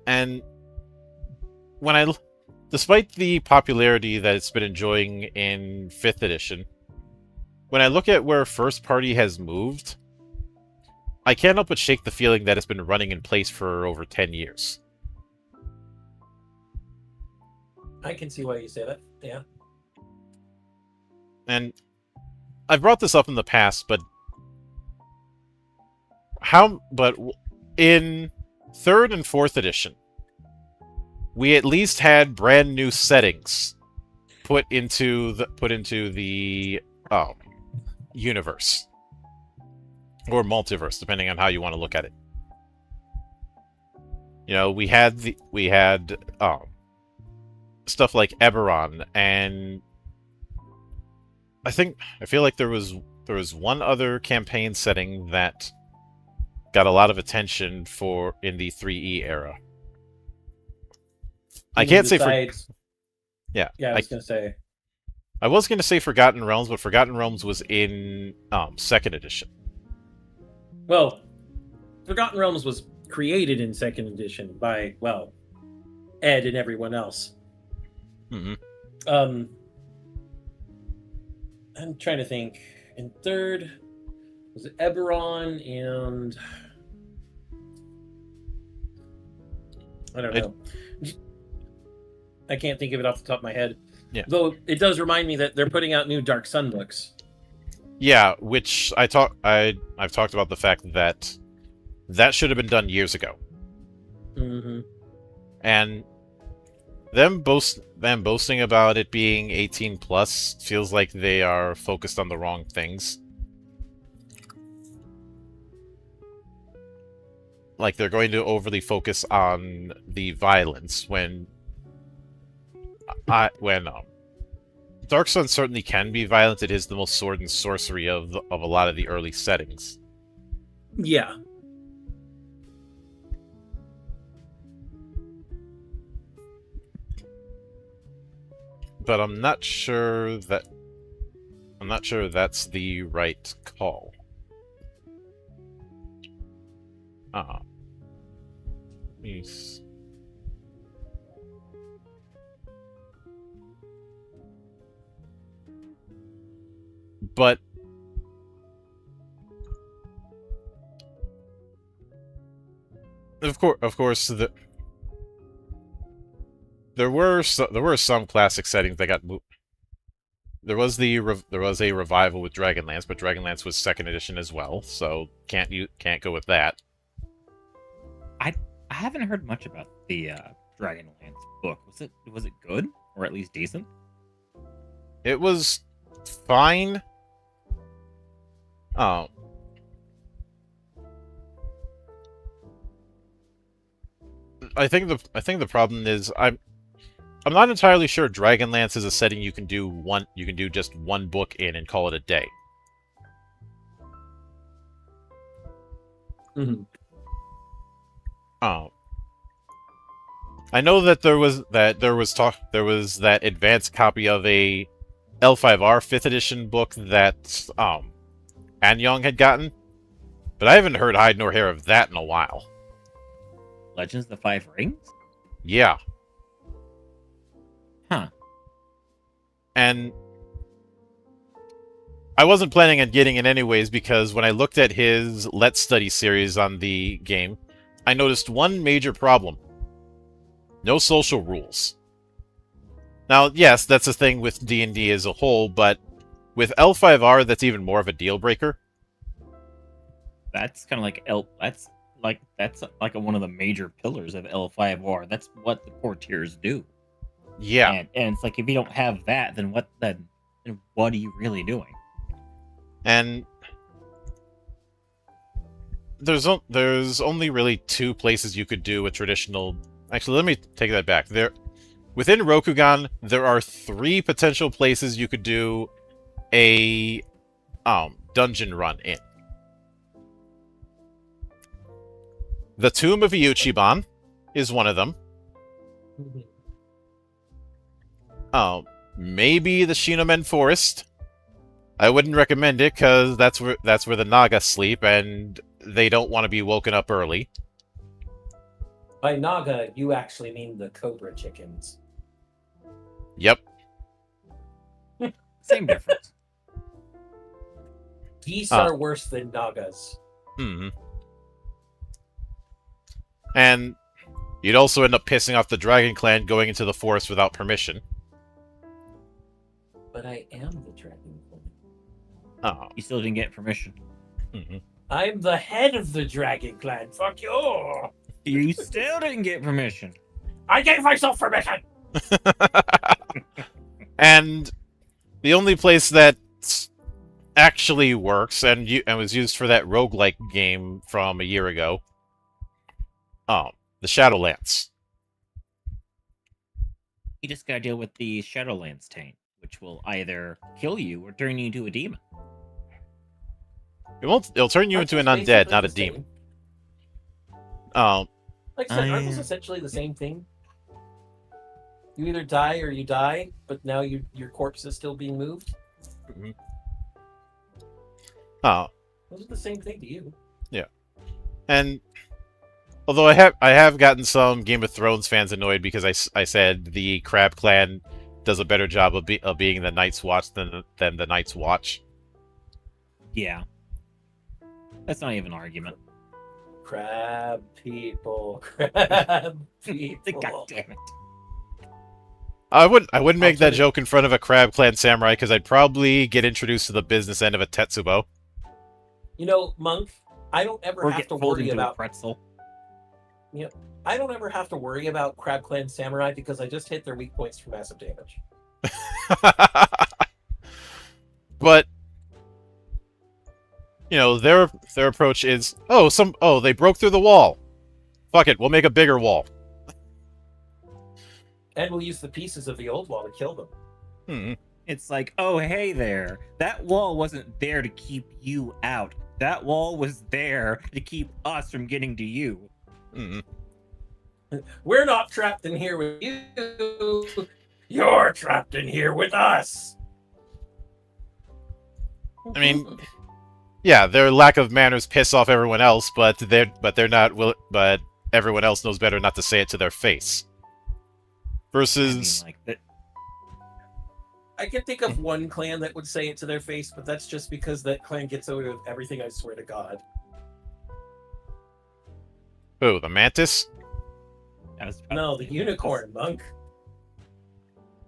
S1: And despite the popularity that it's been enjoying in 5th edition, when I look at where first party has moved, I can't help but shake the feeling that it's been running in place for over 10 years.
S2: I can see why you say that. Yeah.
S1: And I've brought this up in the past, but in 3rd and 4th edition, we at least had brand new settings put into the universe or multiverse, depending on how you want to look at it. You know, we had stuff like Eberron, and I feel like there was one other campaign setting that got a lot of attention in the 3E era. I can't say
S2: Yeah, I was gonna say.
S1: I was going to say Forgotten Realms, but Forgotten Realms was in 2nd edition.
S2: Well, Forgotten Realms was created in 2nd edition by, well, Ed and everyone else.
S1: Mm-hmm.
S2: I'm trying to think. In 3rd, was it Eberron and I don't know. I can't think of it off the top of my head.
S1: Yeah.
S2: Though it does remind me that they're putting out new Dark Sun books.
S1: Yeah, which I've talked about the fact that should have been done years ago.
S2: Mm-hmm.
S1: And them boasting about it being 18 plus feels like they are focused on the wrong things. Like they're going to overly focus on the violence when Dark Sun certainly can be violent. It is the most sword and sorcery of a lot of the early settings.
S2: Yeah.
S1: But I'm not sure that's the right call. Yes. But of course, there were some classic settings that got moved. There was a revival with Dragonlance, but Dragonlance was second edition as well, so can't go with that.
S3: I haven't heard much about the Dragonlance book. Was it good, or at least decent?
S1: It was fine. Oh. I think the problem is I'm not entirely sure Dragonlance is a setting you can do just one book in and call it a day.
S2: Mm-hmm.
S1: Oh. I know that there was that advanced copy of a L5R 5th edition book that Anyong had gotten, but I haven't heard hide nor hair of that in a while.
S3: Legends of the Five Rings?
S1: Yeah.
S3: Huh.
S1: And I wasn't planning on getting it anyways because when I looked at his Let's Study series on the game, I noticed one major problem. No social rules. Now, yes, that's a thing with D&D as a whole, but with L5R, that's even more of a deal breaker.
S3: That's kind of like that's like one of the major pillars of L5R. That's what the core tiers do.
S1: Yeah.
S3: And it's like, if you don't have that, then what are you really doing?
S1: And there's only really two places you could do a traditional... Actually, let me take that back. Within Rokugan, there are 3 potential places you could do a dungeon run in. The Tomb of Iuchiban is one of them. Maybe the Shinomen Forest. I wouldn't recommend it because that's where the Naga sleep, and they don't want to be woken up early.
S2: By Naga, you actually mean the Cobra chickens.
S1: Yep.
S3: Same difference.
S2: Geese are worse than Nagas.
S1: Mm-hmm. And you'd also end up pissing off the Dragon Clan going into the forest without permission.
S2: But I am the Dragon Clan.
S1: Oh.
S3: You still didn't get permission.
S1: Mm-hmm.
S2: I'm the head of the Dragon Clan. Fuck you!
S3: You still didn't get permission.
S2: I gave myself permission!
S1: And the only place that actually works and was used for that roguelike game from a year ago, the Shadowlands.
S3: You just gotta deal with the Shadowlands taint, which will either kill you or turn you into a demon.
S1: It'll turn you into an undead, not a demon.
S2: Like I said, aren't those essentially the same thing? You either die or you die, but now your corpse is still being moved.
S1: Mm-hmm.
S2: Those are the same thing to you.
S1: Yeah. And although I have gotten some Game of Thrones fans annoyed because I said the Crab Clan does a better job of being the Night's Watch than the Night's Watch.
S3: Yeah. That's not even an argument.
S2: Crab people. Crab people.
S3: God damn it.
S1: I wouldn't make that
S2: Alternative-
S1: joke in front of a Crab Clan samurai because I'd probably get introduced to the business end of a Tetsubo.
S2: You know, Monk, I don't ever
S3: Or
S2: have
S3: get
S2: to
S3: pulled
S2: worry
S3: into a
S2: about
S3: pretzel.
S2: I don't ever have to worry about Crab Clan Samurai because I just hit their weak points for massive damage.
S1: But you know, their approach is, they broke through the wall. Fuck it, we'll make a bigger wall.
S2: And we'll use the pieces of the old wall to kill them.
S1: Hmm.
S3: It's like, oh, hey there. That wall wasn't there to keep you out. That wall was there to keep us from getting to you.
S1: Hmm.
S2: We're not trapped in here with you. You're trapped in here with us.
S1: I mean, yeah, their lack of manners piss off everyone else, but they're not but everyone else knows better not to say it to their face. Versus,
S3: I mean, like,
S2: I can think of one clan that would say it to their face, but that's just because that clan gets away with everything, I swear to God.
S1: who, the Mantis?
S2: No, the unicorn, Monk.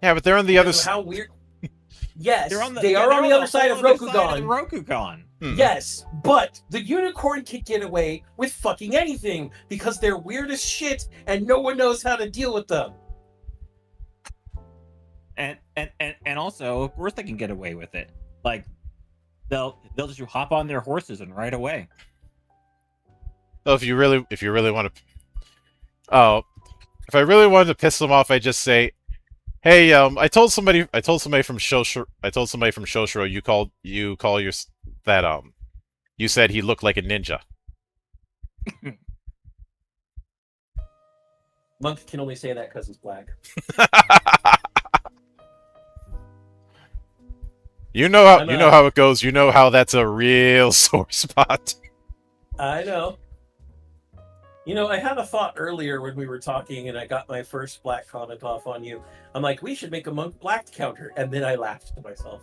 S1: Yeah, but they're on the other
S2: Because of how weird. Yes,
S3: they're on the,
S2: they
S3: yeah,
S2: are
S3: they're
S2: on the other side of
S3: whole other side
S2: Rokugan.
S3: Rokugan.
S2: Yes, but the unicorn can get away with fucking anything because they're weird as shit and no one knows how to deal with them.
S3: And also, of course, they can get away with it. Like, they'll just hop on their horses and ride away.
S1: So if you really want to, if I really wanted to piss them off, I just say, "Hey, I told somebody from Shoshiro, you said he looked like a ninja."
S2: Monk can only say that because he's black.
S1: You know how it goes. You know how that's a real sore spot.
S2: I know. You know, I had a thought earlier when we were talking and I got my first black comment off on you. I'm like, we should make a Monk black counter. And then I laughed to myself.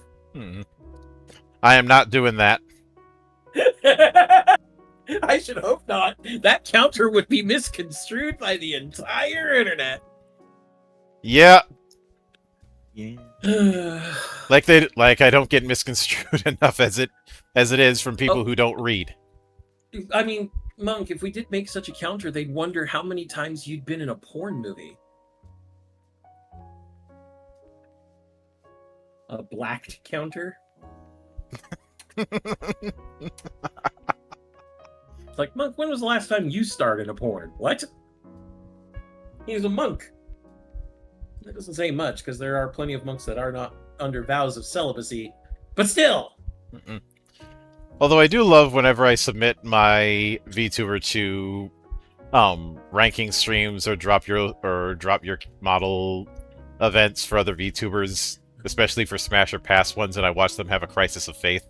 S1: I am not doing that.
S2: I should hope not. That counter would be misconstrued by the entire internet.
S1: Yeah,
S3: Yeah.
S1: like I don't get misconstrued enough as it is from people who don't read.
S2: I mean, Monk, if we did make such a counter, they'd wonder how many times you'd been in a porn movie. A blacked counter? It's like, Monk, when was the last time you starred in a porn? What? He's a monk. That doesn't say much, because there are plenty of monks that are not under vows of celibacy. But still!
S1: Although I do love whenever I submit my VTuber to ranking streams or drop your model events for other VTubers, especially for Smash or past ones, and I watch them have a crisis of faith.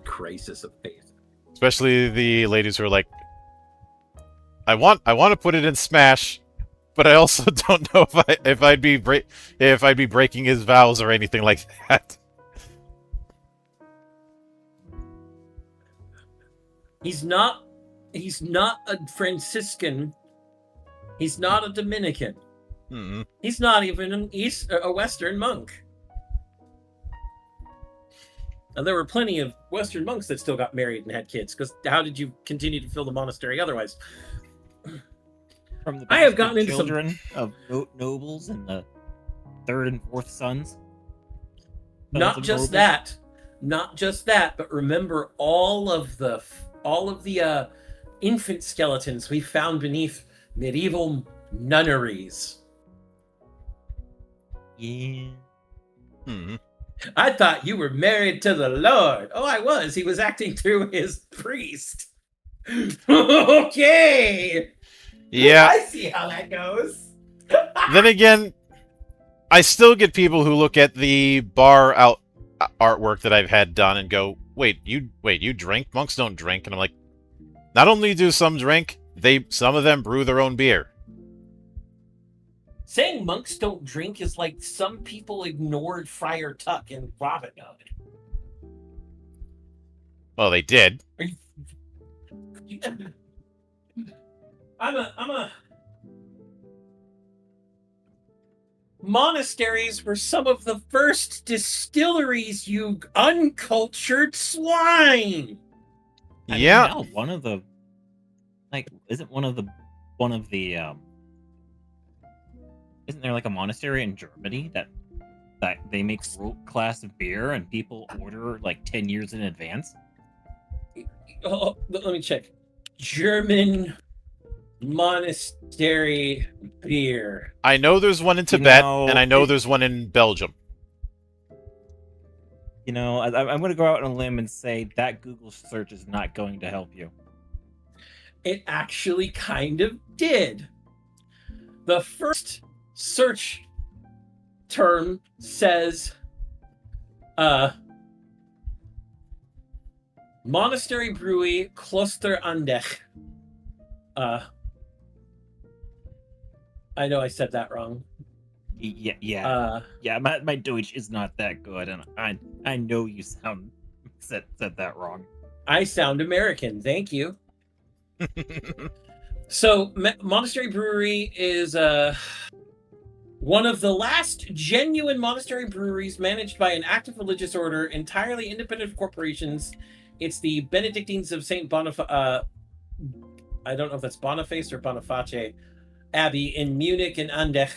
S2: Crisis of faith.
S1: Especially the ladies who are like, I want to put it in Smash, but I also don't know if I'd be breaking his vows or anything like that.
S2: He's not a Franciscan. He's not a Dominican.
S1: Mm-hmm.
S2: He's not even a Western monk. And there were plenty of Western monks that still got married and had kids, because how did you continue to fill the monastery otherwise?
S3: From the
S2: I have gotten into
S3: children of nobles and the third and fourth sons.
S2: Not just that, but remember all of the infant skeletons we found beneath medieval nunneries.
S3: Yeah.
S1: Mm-hmm.
S2: I thought you were married to the Lord. Oh, I was. He was acting through his priest. Okay.
S1: Yeah.
S2: I see how that goes.
S1: Then again, I still get people who look at the bar artwork that I've had done and go, "Wait, you drink? Monks don't drink." And I'm like, not only do some drink, some of them brew their own beer.
S2: Saying monks don't drink is like some people ignored Friar Tuck and Robin Hood.
S1: Well, they did.
S2: I'm a. Monasteries were some of the first distilleries, you uncultured swine.
S3: I mean,
S1: Yeah.
S3: hell, one of the isn't there like a monastery in Germany that they make world class beer and people order like 10 years in advance?
S2: Oh, let me check. German monastery beer.
S1: I know there's one in Tibet,
S3: know,
S1: and I know there's one in Belgium.
S3: You know, I'm going to go out on a limb and say that Google search is not going to help you.
S2: It actually kind of did. The first search term says monastery brewery Kloster Andech. I know I said that wrong.
S3: Yeah. My Deutsch is not that good, and I know you said that wrong.
S2: I sound American. Thank you. So, Monastery Brewery is one of the last genuine monastery breweries managed by an active religious order, entirely independent of corporations. It's the Benedictines of St. Boniface. I don't know if that's Boniface or Boniface Abbey in Munich and Andech.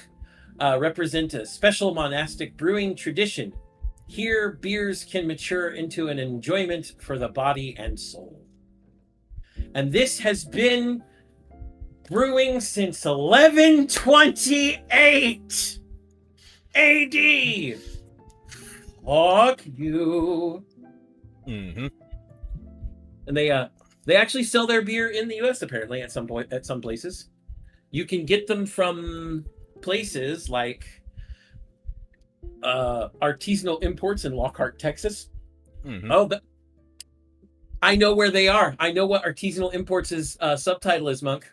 S2: Represent a special monastic brewing tradition. Here, beers can mature into an enjoyment for the body and soul. And this has been brewing since 1128 AD. Fuck you.
S1: Mm-hmm.
S2: And they actually sell their beer in the U.S. apparently at some point at some places. You can get them from places like Artisanal Imports in Lockhart, Texas.
S1: Mm-hmm.
S2: Oh, I know where they are. I know what Artisanal Imports' subtitle is, Monk.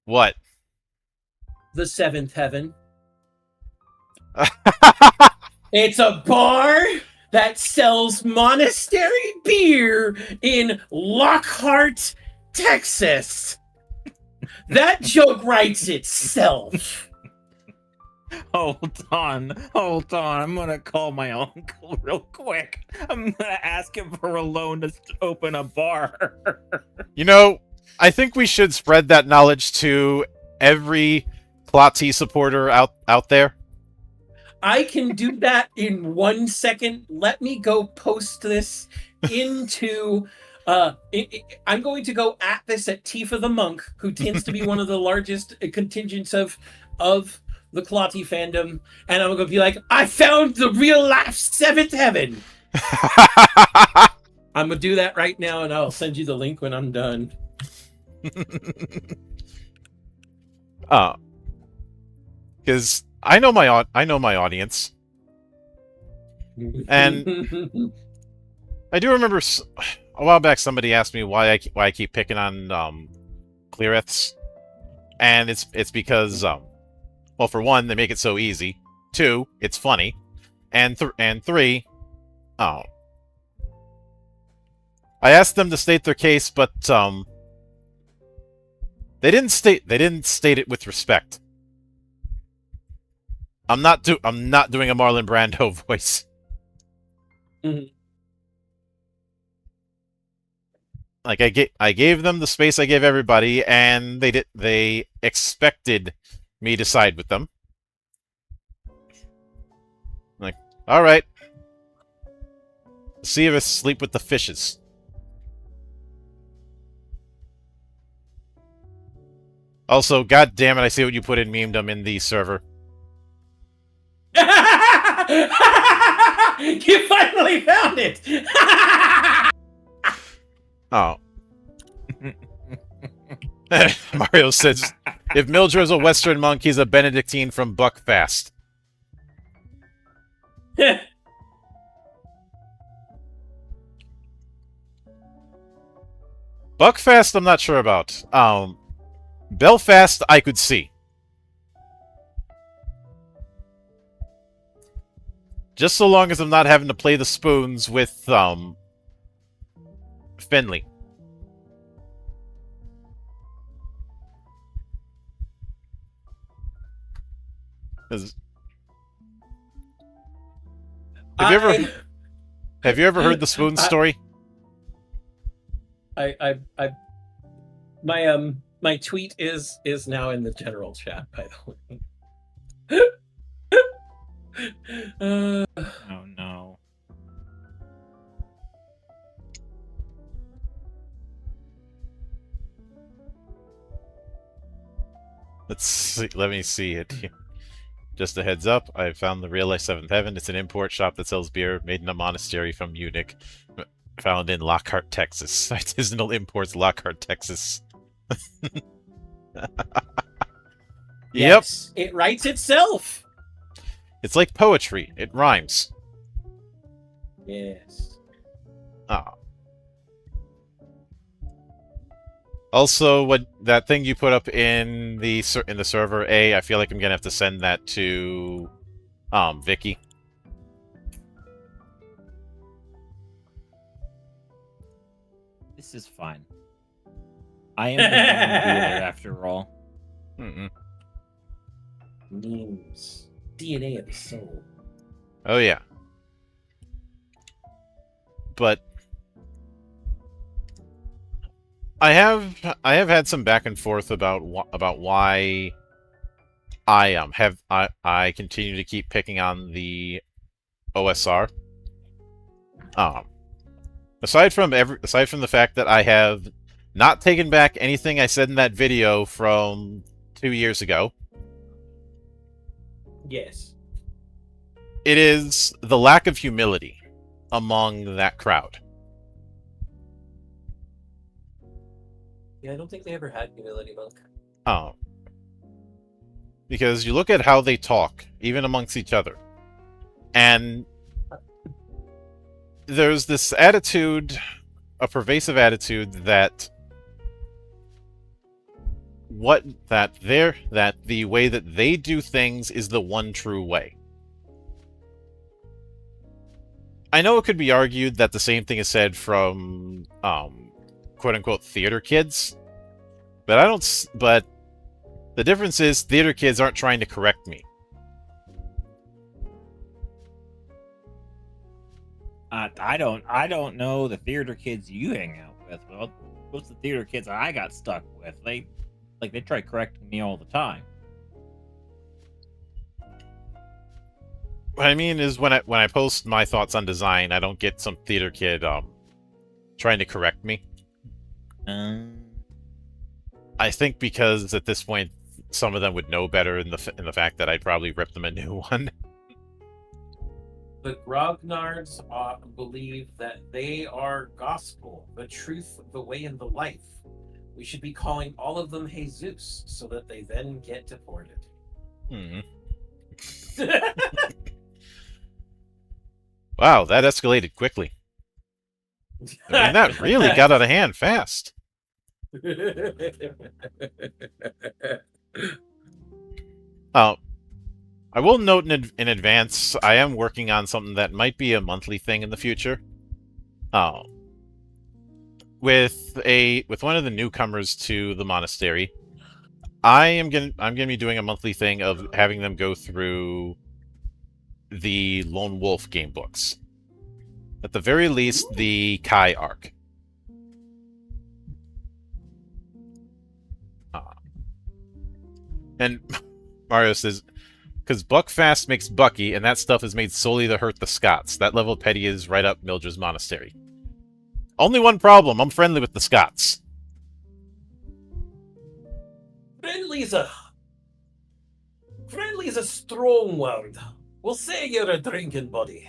S1: What?
S2: The Seventh Heaven. It's a bar that sells monastery beer in Lockhart, Texas. That joke writes itself.
S3: Hold on. I'm gonna call my uncle real quick. I'm gonna ask him for a loan to open a bar.
S1: You know, I think we should spread that knowledge to every Klotzy supporter out there.
S2: I can do that in 1 second. Let me go post this into... I'm going to go at this at Tifa the Monk, who tends to be one of the largest contingents of the Klotzy fandom, and I'm going to be like, I found the real life Seventh Heaven. I'm going to do that right now, and I'll send you the link when I'm done.
S1: Because I know my audience, and I do remember a while back somebody asked me why I keep picking on Cleareths, and it's because well, for one, they make it so easy. 2, it's funny, and 3, I asked them to state their case, but they didn't state it with respect. I'm not doing a Marlon Brando voice.
S2: Mm-hmm.
S1: Like I gave them the space I gave everybody, and they expected me to side with them. Like, all right, see if I sleep with the fishes. Also, god damn it, I see what you put in memedom in the server.
S2: You finally found it.
S1: Oh. Mario says, if Mildred's a Western monk, he's a Benedictine from Buckfast. Buckfast, I'm not sure about. Belfast, I could see. Just so long as I'm not having to play the spoons with Finley. Have you ever heard the spoon story?
S2: My tweet is now in the general chat, by the way.
S3: Oh no.
S1: Let's see. Let me see it. Just a heads up, I found the real life Seventh Heaven. It's an import shop that sells beer made in a monastery from Munich, found in Lockhart, Texas. Artisanal imports, Lockhart, Texas.
S2: Yes, it writes itself.
S1: It's like poetry. It rhymes.
S2: Yes.
S1: Ah. Also, what that thing you put up in the server A, I feel like I'm gonna have to send that to Vicky.
S3: This is fine. I am the dealer after all.
S1: Mm-mm.
S2: Memes. DNA of the soul.
S1: Oh yeah. But I have had some back and forth about why I continue to keep picking on the OSR. Aside from the fact that I have not taken back anything I said in that video from 2 years ago.
S2: Yes.
S1: It is the lack of humility among that crowd.
S2: Yeah, I don't think they ever had humility, Monk.
S1: Oh. Because you look at how they talk, even amongst each other. And there's this attitude, a pervasive attitude that the way that they do things is the one true way. I know it could be argued that the same thing is said from quote-unquote theater kids, but the difference is theater kids aren't trying to correct me.
S3: I don't know the theater kids you hang out with. Well, most of the theater kids I got stuck with, they try correcting me all the time.
S1: What I mean is when I post my thoughts on design, I don't get some theater kid trying to correct me. I think because at this point some of them would know better in the fact that I'd probably rip them a new one.
S2: The Grognards believe that they are gospel, the truth, the way, and the life. We should be calling all of them Jesus so that they then get deported.
S1: Wow, that escalated quickly. I mean, that really got out of hand fast. I will note in advance, I am working on something that might be a monthly thing in the future. With one of the newcomers to the monastery, I'm gonna be doing a monthly thing of having them go through the Lone Wolf game books. At the very least, the Kai arc. And Mario says, because Buckfast makes Bucky, and that stuff is made solely to hurt the Scots. That level of petty is right up Mildred's monastery. Only one problem, I'm friendly with the Scots.
S2: Friendly is a strong word. We'll say you're a drinking buddy.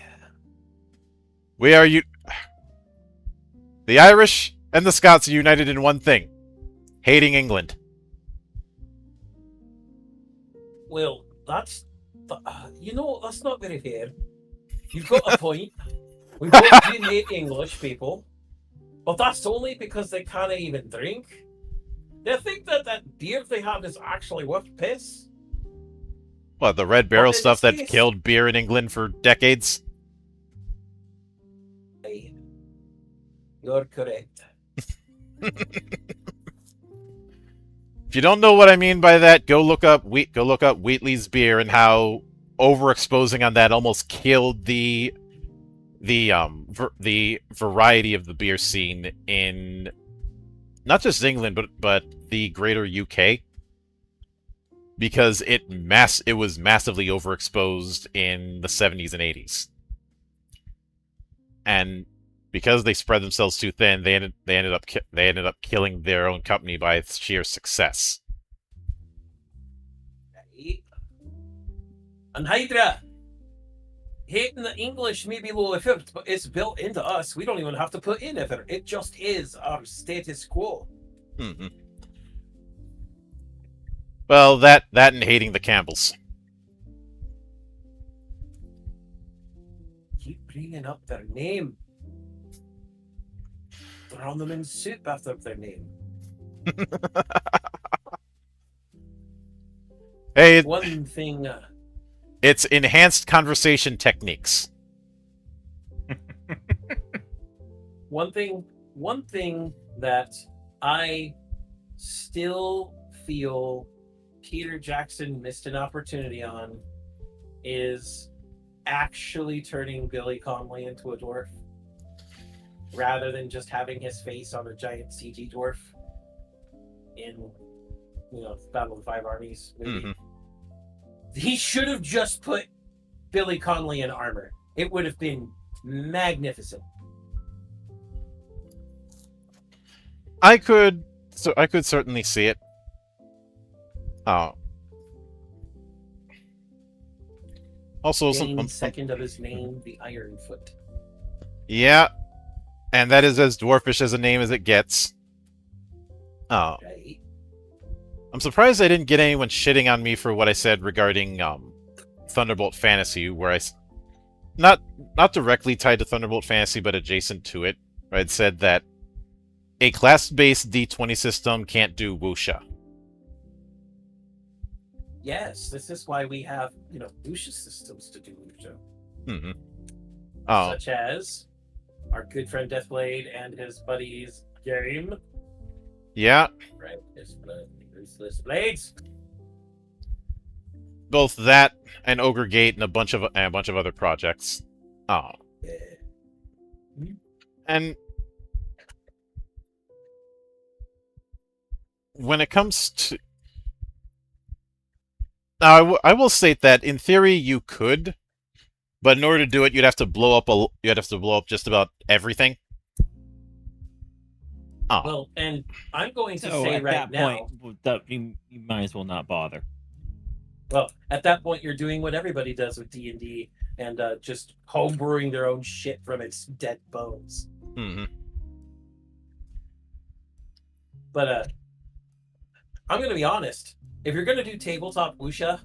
S1: We are the Irish and the Scots are united in one thing. Hating England.
S2: Well, that's not very fair. You've got a point. We both do hate English people. But that's only because they can't even drink. They think that beer they have is actually worth piss.
S1: What, the Red Barrel
S2: But in
S1: stuff that
S2: States-
S1: killed beer in England for decades?
S2: You're correct.
S1: If you don't know what I mean by that, go look up Wheatley's beer and how overexposing on that almost killed the variety of the beer scene in not just England but the greater UK, because it was massively overexposed in the 70s and 80s, and because they spread themselves too thin, they ended up killing their own company by its sheer success.
S2: Right. And Hydra, hating the English may be low effort, but it's built into us. We don't even have to put in effort. It just is our status quo.
S1: Mm-hmm. Well, that and hating the Campbells.
S2: Keep bringing up their name. Drown them in soup after their name.
S1: Hey,
S2: One thing.
S1: It's enhanced conversation techniques.
S2: One thing that I still feel Peter Jackson missed an opportunity on is actually turning Billy Connolly into a dwarf, rather than just having his face on a giant CG dwarf in, Battle of the Five Armies movie.
S1: Mm-hmm.
S2: He should have just put Billy Connolly in armor. It would have been magnificent.
S1: I could certainly see it. Oh. Also,
S2: second of his name, the Ironfoot.
S1: Yeah, and that is as dwarfish as a name as it gets. Oh.
S2: Right.
S1: I'm surprised I didn't get anyone shitting on me for what I said regarding Thunderbolt Fantasy, where not directly tied to Thunderbolt Fantasy, but adjacent to it, where I'd said that a class-based D20 system can't do wuxia.
S2: Yes, this is why we have, wuxia systems to do wuxia.
S1: Mm-hmm. Oh.
S2: Such as our good friend Deathblade and his buddies game.
S1: Yeah.
S2: Right, Ruthless Blades.
S1: Both that and Ogre Gate and a bunch of other projects. Oh.
S2: Yeah.
S1: And when it comes to, now, I will state that in theory you could, but in order to do it, you'd have to blow up just about everything. Oh.
S2: Well, and I'm going to
S3: So
S2: say
S3: at
S2: right
S3: that
S2: now,
S3: point, you might as well not bother.
S2: well, at that point, you're doing what everybody does with D&D and just homebrewing their own shit from its dead bones.
S1: Mm-hmm.
S2: But I'm going to be honest. If you're going to do tabletop wuxia,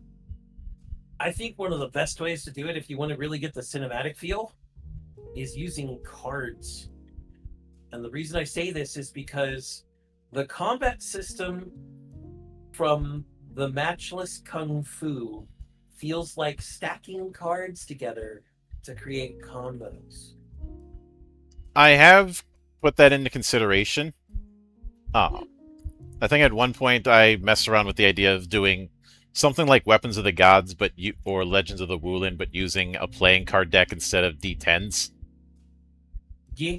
S2: I think one of the best ways to do it, if you want to really get the cinematic feel, is using cards. And the reason I say this is because the combat system from the Matchless Kung Fu feels like stacking cards together to create combos.
S1: I have put that into consideration. I think at one point I messed around with the idea of doing something like Weapons of the Gods, or Legends of the Wulin, but using a playing card deck instead of D10s.
S2: Yeah.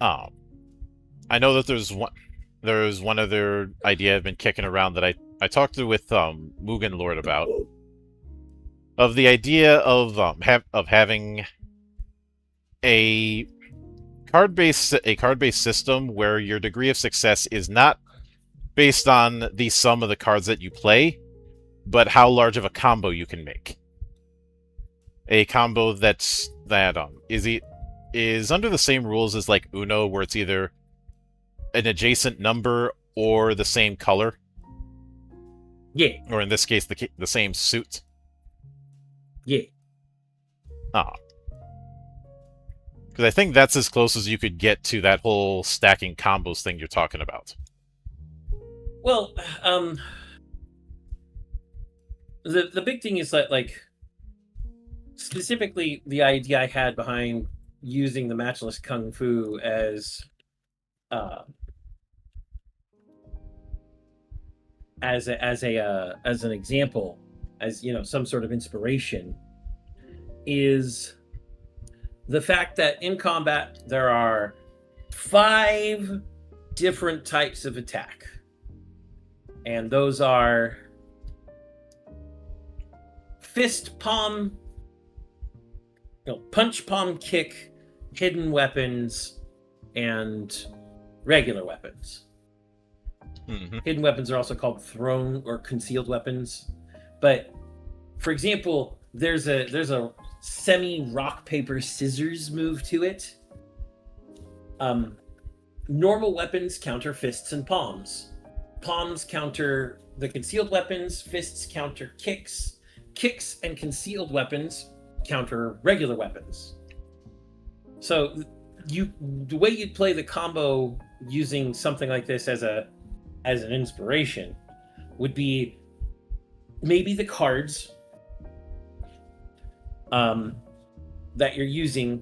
S1: I know that there's one other idea I've been kicking around that I talked with Mugen Lord about, of the idea of having a card-based system where your degree of success is not based on the sum of the cards that you play, but how large of a combo you can make. A combo that is under the same rules as like Uno, where it's either an adjacent number or the same color.
S2: Yeah.
S1: Or in this case, the same suit.
S2: Yeah.
S1: Because I think that's as close as you could get to that whole stacking combos thing you're talking about.
S2: Well, the big thing is that, like, specifically the idea I had behind using the matchless kung fu as an example, as some sort of inspiration, is the fact that in combat there are 5 different types of attack, and those are fist, palm, punch, palm, kick, hidden weapons, and regular weapons.
S1: Mm-hmm.
S2: Hidden weapons are also called thrown or concealed weapons. But for example, there's a semi rock paper scissors move to it. Normal weapons counter fists and palms. Palms counter the concealed weapons. Fists counter kicks. Kicks and concealed weapons counter regular weapons. So the way you'd play the combo using something like this as an inspiration would be maybe the cards that you're using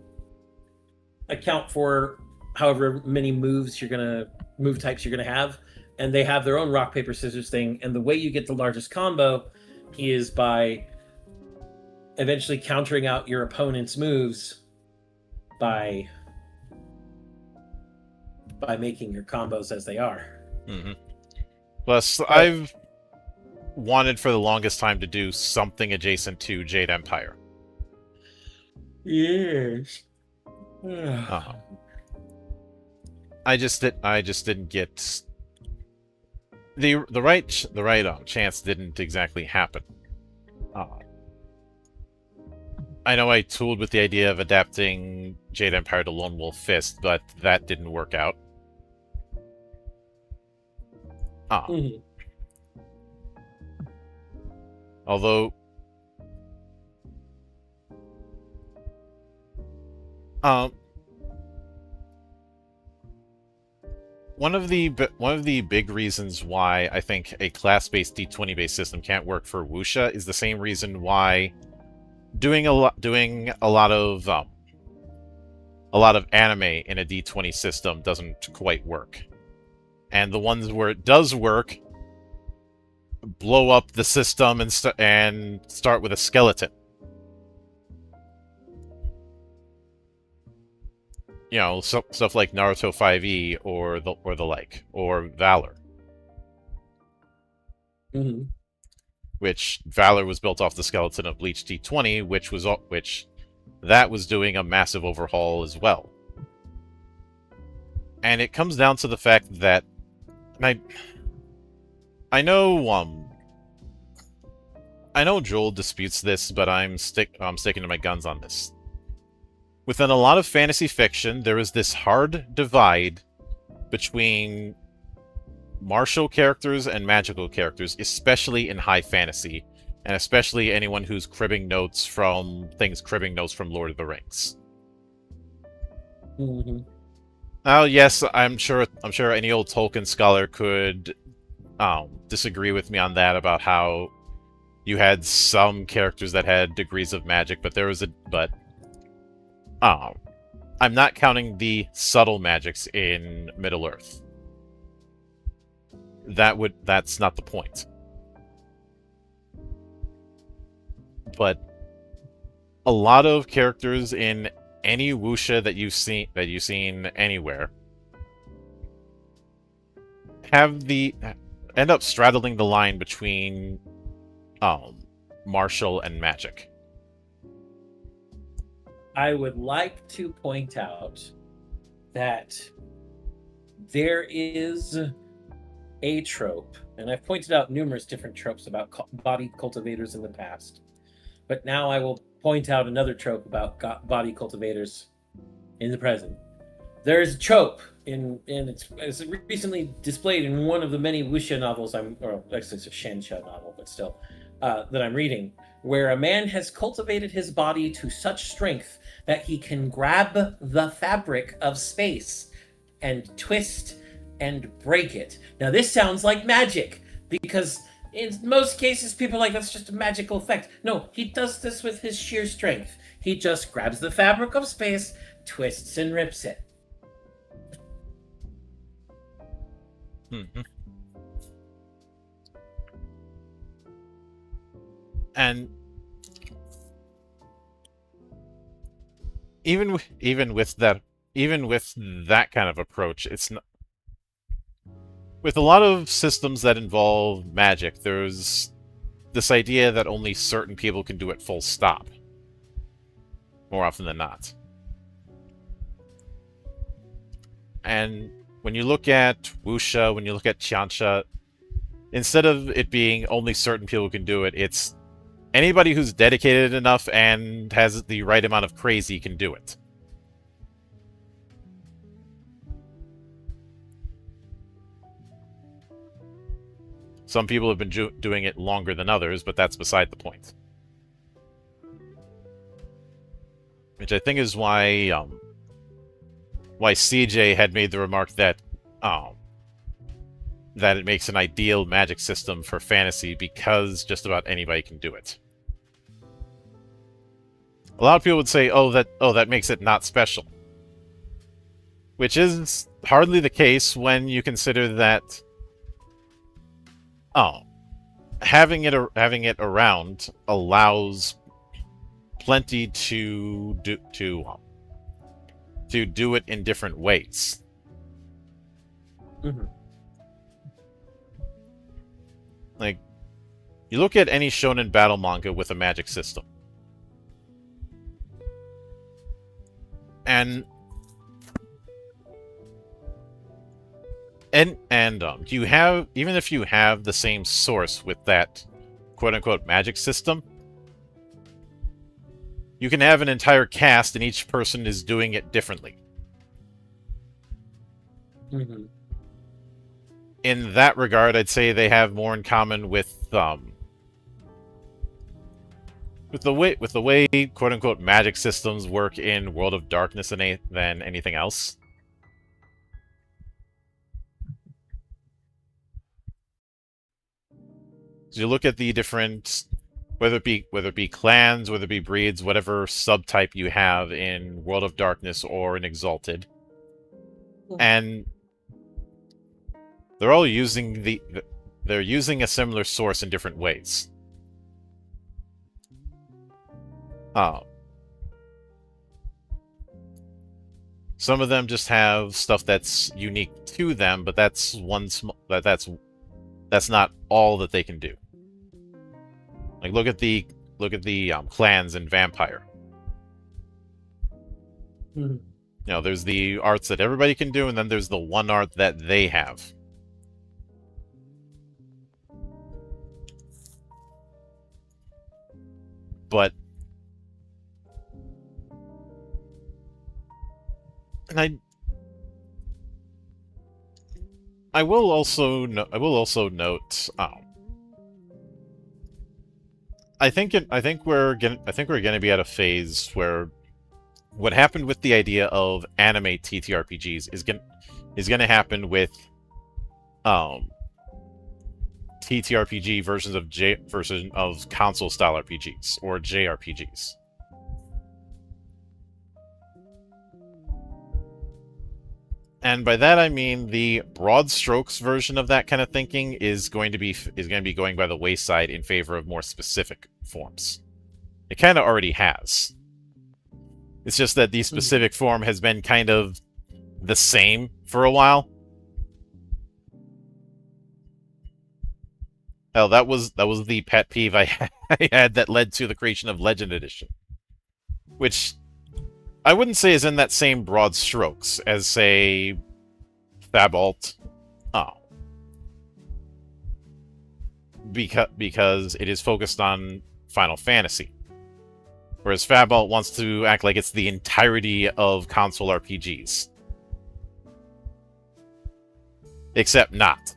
S2: account for however many move types you're gonna have, and they have their own rock paper scissors thing, and the way you get the largest combo is by eventually countering out your opponent's moves by making your combos as they are.
S1: Mm-hmm. Plus, I've wanted for the longest time to do something adjacent to Jade Empire.
S2: Yes.
S1: I just didn't get the right chance. Didn't exactly happen. I know I tooled with the idea of adapting Jade Empire to Lone Wolf Fist, but that didn't work out.
S2: Mm-hmm.
S1: Although, one of the big reasons why I think a class-based D20 based system can't work for Wuxia is the same reason why doing a lot of anime in a D20 system doesn't quite work. And the ones where it does work blow up the system and start with a skeleton. Stuff like Naruto 5e or the like, or Valor.
S2: Mm-hmm.
S1: Which Valor was built off the skeleton of Bleach D20, which was doing a massive overhaul as well. And it comes down to the fact that I know Joel disputes this, but I'm sticking to my guns on this. Within a lot of fantasy fiction, there is this hard divide between martial characters and magical characters, especially in high fantasy, and especially anyone who's cribbing notes from Lord of the Rings.
S2: Mm-hmm.
S1: Now, yes, I'm sure any old Tolkien scholar could disagree with me on that, about how you had some characters that had degrees of magic, but I'm not counting the subtle magics in Middle-earth. That's not the point. But a lot of characters in any wuxia that you've seen anywhere end up straddling the line between martial and magic.
S2: I would like to point out that there is a trope, and I've pointed out numerous different tropes about body cultivators in the past, but now I will point out another trope about body cultivators in the present. There is a trope, and it's recently displayed in one of the many wuxia novels actually it's a Shansha novel, but still, that I'm reading, where a man has cultivated his body to such strength that he can grab the fabric of space and twist and break it. Now, this sounds like magic, because in most cases, people are like, that's just a magical effect. No, he does this with his sheer strength. He just grabs the fabric of space, twists and rips it.
S1: Mm-hmm. And even with that kind of approach, it's not. With a lot of systems that involve magic, there's this idea that only certain people can do it full stop. More often than not. And when you look at Wuxia, when you look at Qianxia, instead of it being only certain people can do it, it's anybody who's dedicated enough and has the right amount of crazy can do it. Some people have been doing it longer than others, but that's beside the point. Which I think is why CJ had made the remark that that it makes an ideal magic system for fantasy because just about anybody can do it. A lot of people would say, "Oh, that makes it not special," which is hardly the case when you consider that. Having it around allows plenty to do it in different ways.
S2: Mm-hmm.
S1: Like, you look at any shonen battle manga with a magic system, and you have, even if you have the same source with that quote-unquote magic system, you can have an entire cast and each person is doing it differently.
S2: Mm-hmm.
S1: In that regard, I'd say they have more in common with the way quote-unquote magic systems work in World of Darkness than anything else. So you look at the different, whether it be clans, whether it be breeds, whatever subtype you have in World of Darkness or in Exalted, and they're all using they're using a similar source in different ways. Some of them just have stuff that's unique to them, but that's not all that they can do. Like, look at the clans in Vampire.
S2: Mm-hmm.
S1: You know, there's the arts that everybody can do, and then there's the one art that they have. But I will also note. I think we're gonna be at a phase where what happened with the idea of anime TTRPGs is gonna happen with TTRPG versions of console style RPGs or JRPGs. And by that I mean the broad strokes version of that kind of thinking is going to be going by the wayside in favor of more specific forms. It kind of already has. It's just that the specific form has been kind of the same for a while. Hell, that was the pet peeve I had that led to the creation of Legend Edition, which I wouldn't say is in that same broad strokes as, say, Fabalt. Because it is focused on Final Fantasy. Whereas Fabalt wants to act like it's the entirety of console RPGs. Except not.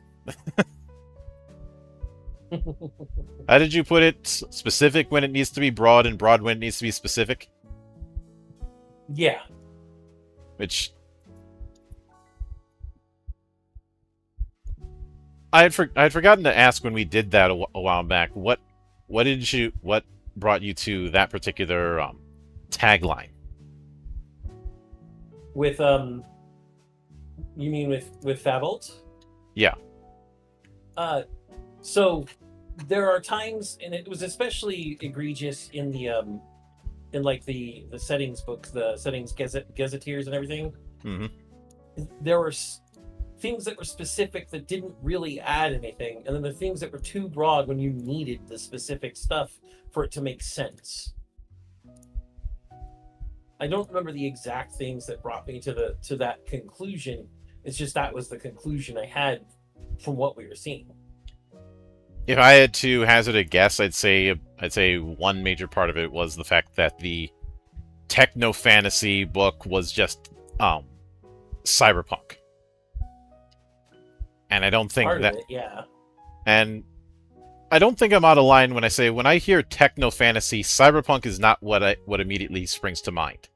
S1: How did you put it? Specific when it needs to be broad, and broad when it needs to be specific?
S2: Yeah.
S1: Which I had forgotten to ask when we did that a while back. What brought you to that particular tagline?
S2: With you mean with Favolt?
S1: Yeah.
S2: So there are times, and it was especially egregious in the in like the settings books, the settings gazetteers and everything.
S1: Hmm.
S2: There were things that were specific that didn't really add anything, and then the things that were too broad when you needed the specific stuff for it to make sense. I don't remember the exact things that brought me to that conclusion. It's just that was the conclusion I had from what we were seeing.
S1: If I had to hazard a guess, I'd say one major part of it was the fact that the techno fantasy book was just cyberpunk, and I don't think
S2: Part
S1: that.
S2: of it, yeah.
S1: And I don't think I'm out of line when I say when I hear techno fantasy, cyberpunk is not what immediately springs to mind.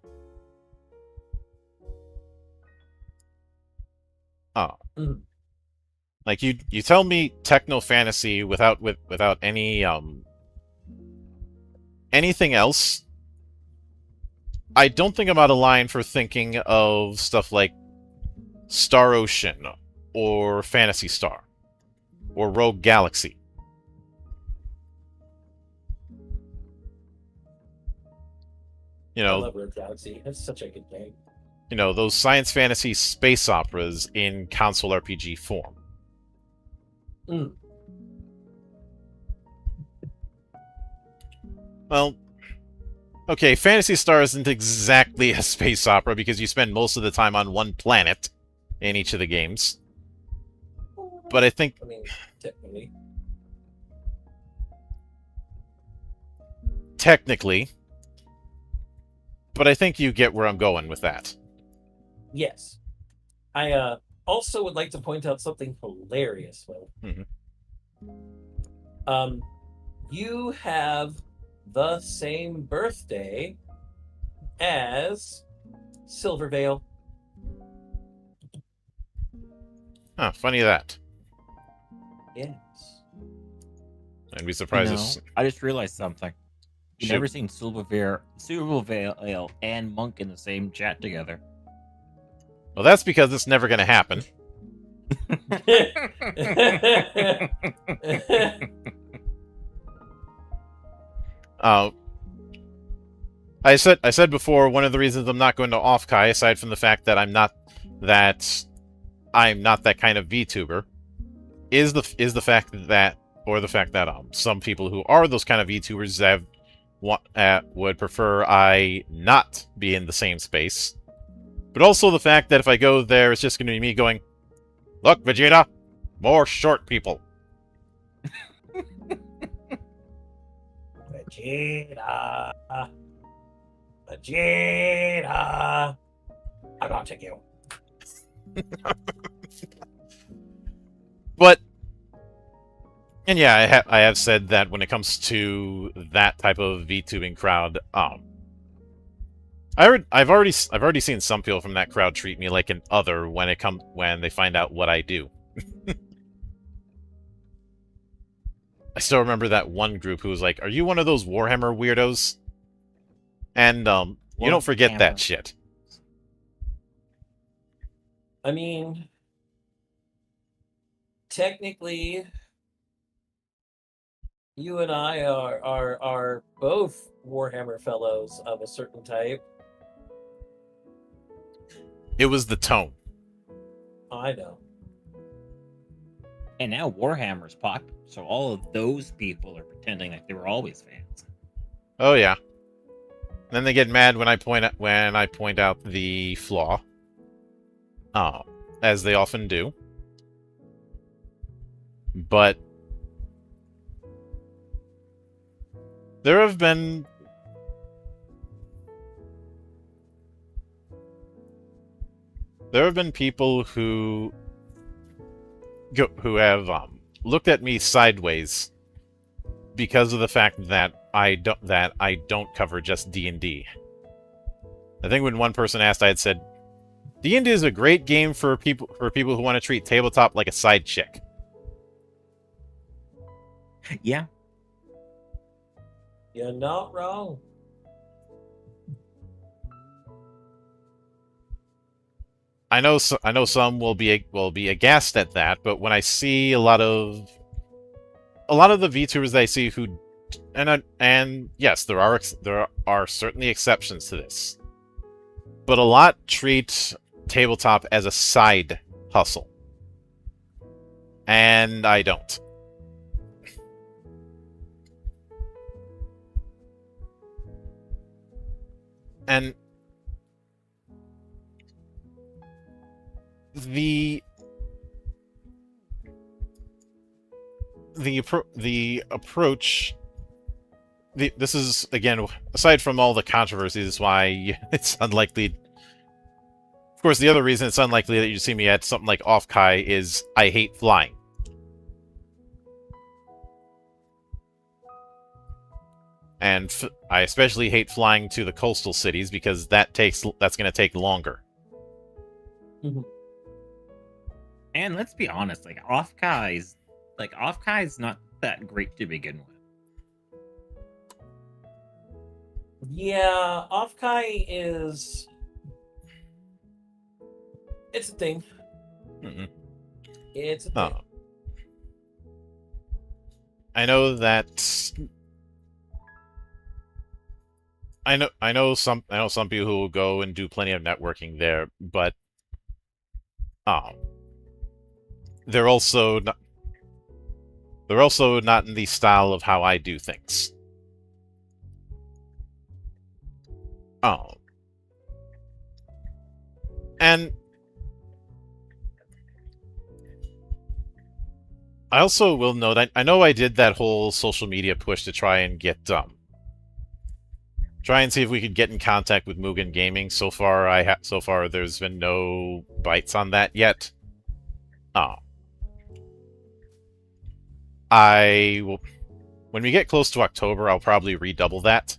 S1: Oh.
S2: Mhm.
S1: Like you tell me techno fantasy without any anything else. I don't think I'm out of line for thinking of stuff like Star Ocean or Phantasy Star or Rogue Galaxy. You
S2: I
S1: know,
S2: love Rogue Galaxy. That's such a good game.
S1: you know, those science fantasy space operas in console RPG form.
S2: Mm.
S1: Well, okay, Phantasy Star isn't exactly a space opera because you spend most of the time on one planet in each of the games. But I think
S2: I mean,
S1: technically, but I think you get where I'm going with that.
S2: yes. I also would like to point out something hilarious, Will.
S1: Mhm.
S2: You have the same birthday as Silvervale.
S1: Huh, funny that.
S2: Yes.
S1: I'd be surprised if...
S3: I just realized something. You've
S1: Shoot.
S3: never seen Silvervale and Monk in the same chat together.
S1: Well, that's because it's never going to happen. I said before, one of the reasons I'm not going to Offkai, aside from the fact that I'm not that kind of VTuber, is the fact that some people who are those kind of VTubers would prefer I not be in the same space. But also the fact that if I go there, it's just going to be me going, "Look, Vegeta, more short people."
S2: Vegeta. Vegeta. I got to you.
S1: But, and yeah, I have said that when it comes to that type of VTubing crowd, I've already seen some people from that crowd treat me like an other when they find out what I do. I still remember that one group who was like, "Are you one of those Warhammer weirdos?" And you don't forget that shit.
S2: I mean, technically, you and I are both Warhammer fellows of a certain type.
S1: It was the tone.
S2: I know.
S3: And now Warhammer's popular, so all of those people are pretending like they were always fans.
S1: Oh yeah. Then they get mad when I point out the flaw. As they often do. But there have been people who have looked at me sideways because of the fact that I don't cover just D&D. I think when one person asked, I had said, D&D is a great game for people who want to treat tabletop like a side chick.
S3: Yeah.
S2: You're not wrong.
S1: I know some will be aghast at that, but when I see a lot of the VTubers that I see who and yes, there are certainly exceptions to this, but a lot treat tabletop as a side hustle, and I don't. And the approach. This is, again, aside from all the controversies, why it's unlikely. Of course, the other reason it's unlikely that you see me at something like Off-Kai is I hate flying. And I especially hate flying to the coastal cities because that's going to take longer.
S2: Mhm.
S3: And let's be honest, like Off-Kai's not that great to begin with.
S2: Yeah, Off-Kai is... It's a thing.
S1: Mm-mm.
S2: It's a thing.
S1: Oh. I know that... I know some people who will go and do plenty of networking there, but they're also not in the style of how I do things. Oh. And I also will note, I know I did that whole social media push to try and get try and see if we could get in contact with Mugen Gaming. So far there's been no bites on that yet. Oh. I will, when we get close to October, I'll probably redouble that.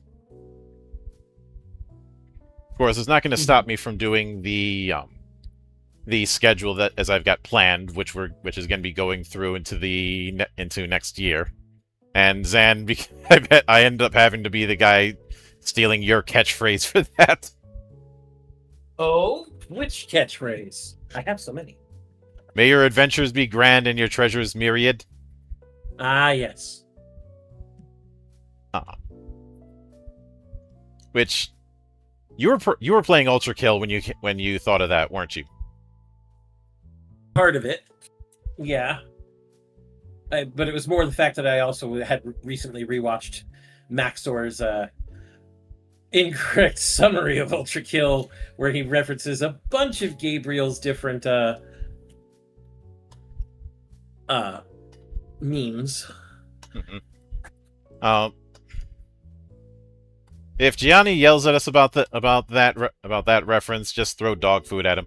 S1: Of course, it's not going to stop me from doing the schedule that as I've got planned, which is going to be going through into next year. And Zan, I bet I end up having to be the guy stealing your catchphrase for that.
S2: Oh, which catchphrase? I have so many.
S1: May your adventures be grand and your treasures myriad.
S2: Ah, yes.
S1: Which you were playing Ultra Kill when you thought of that, weren't you?
S2: Part of it, yeah. But it was more the fact that I also had recently rewatched Maxor's incorrect summary of Ultra Kill, where he references a bunch of Gabriel's different memes.
S1: If Gianni yells at us about that reference, just throw dog food at him.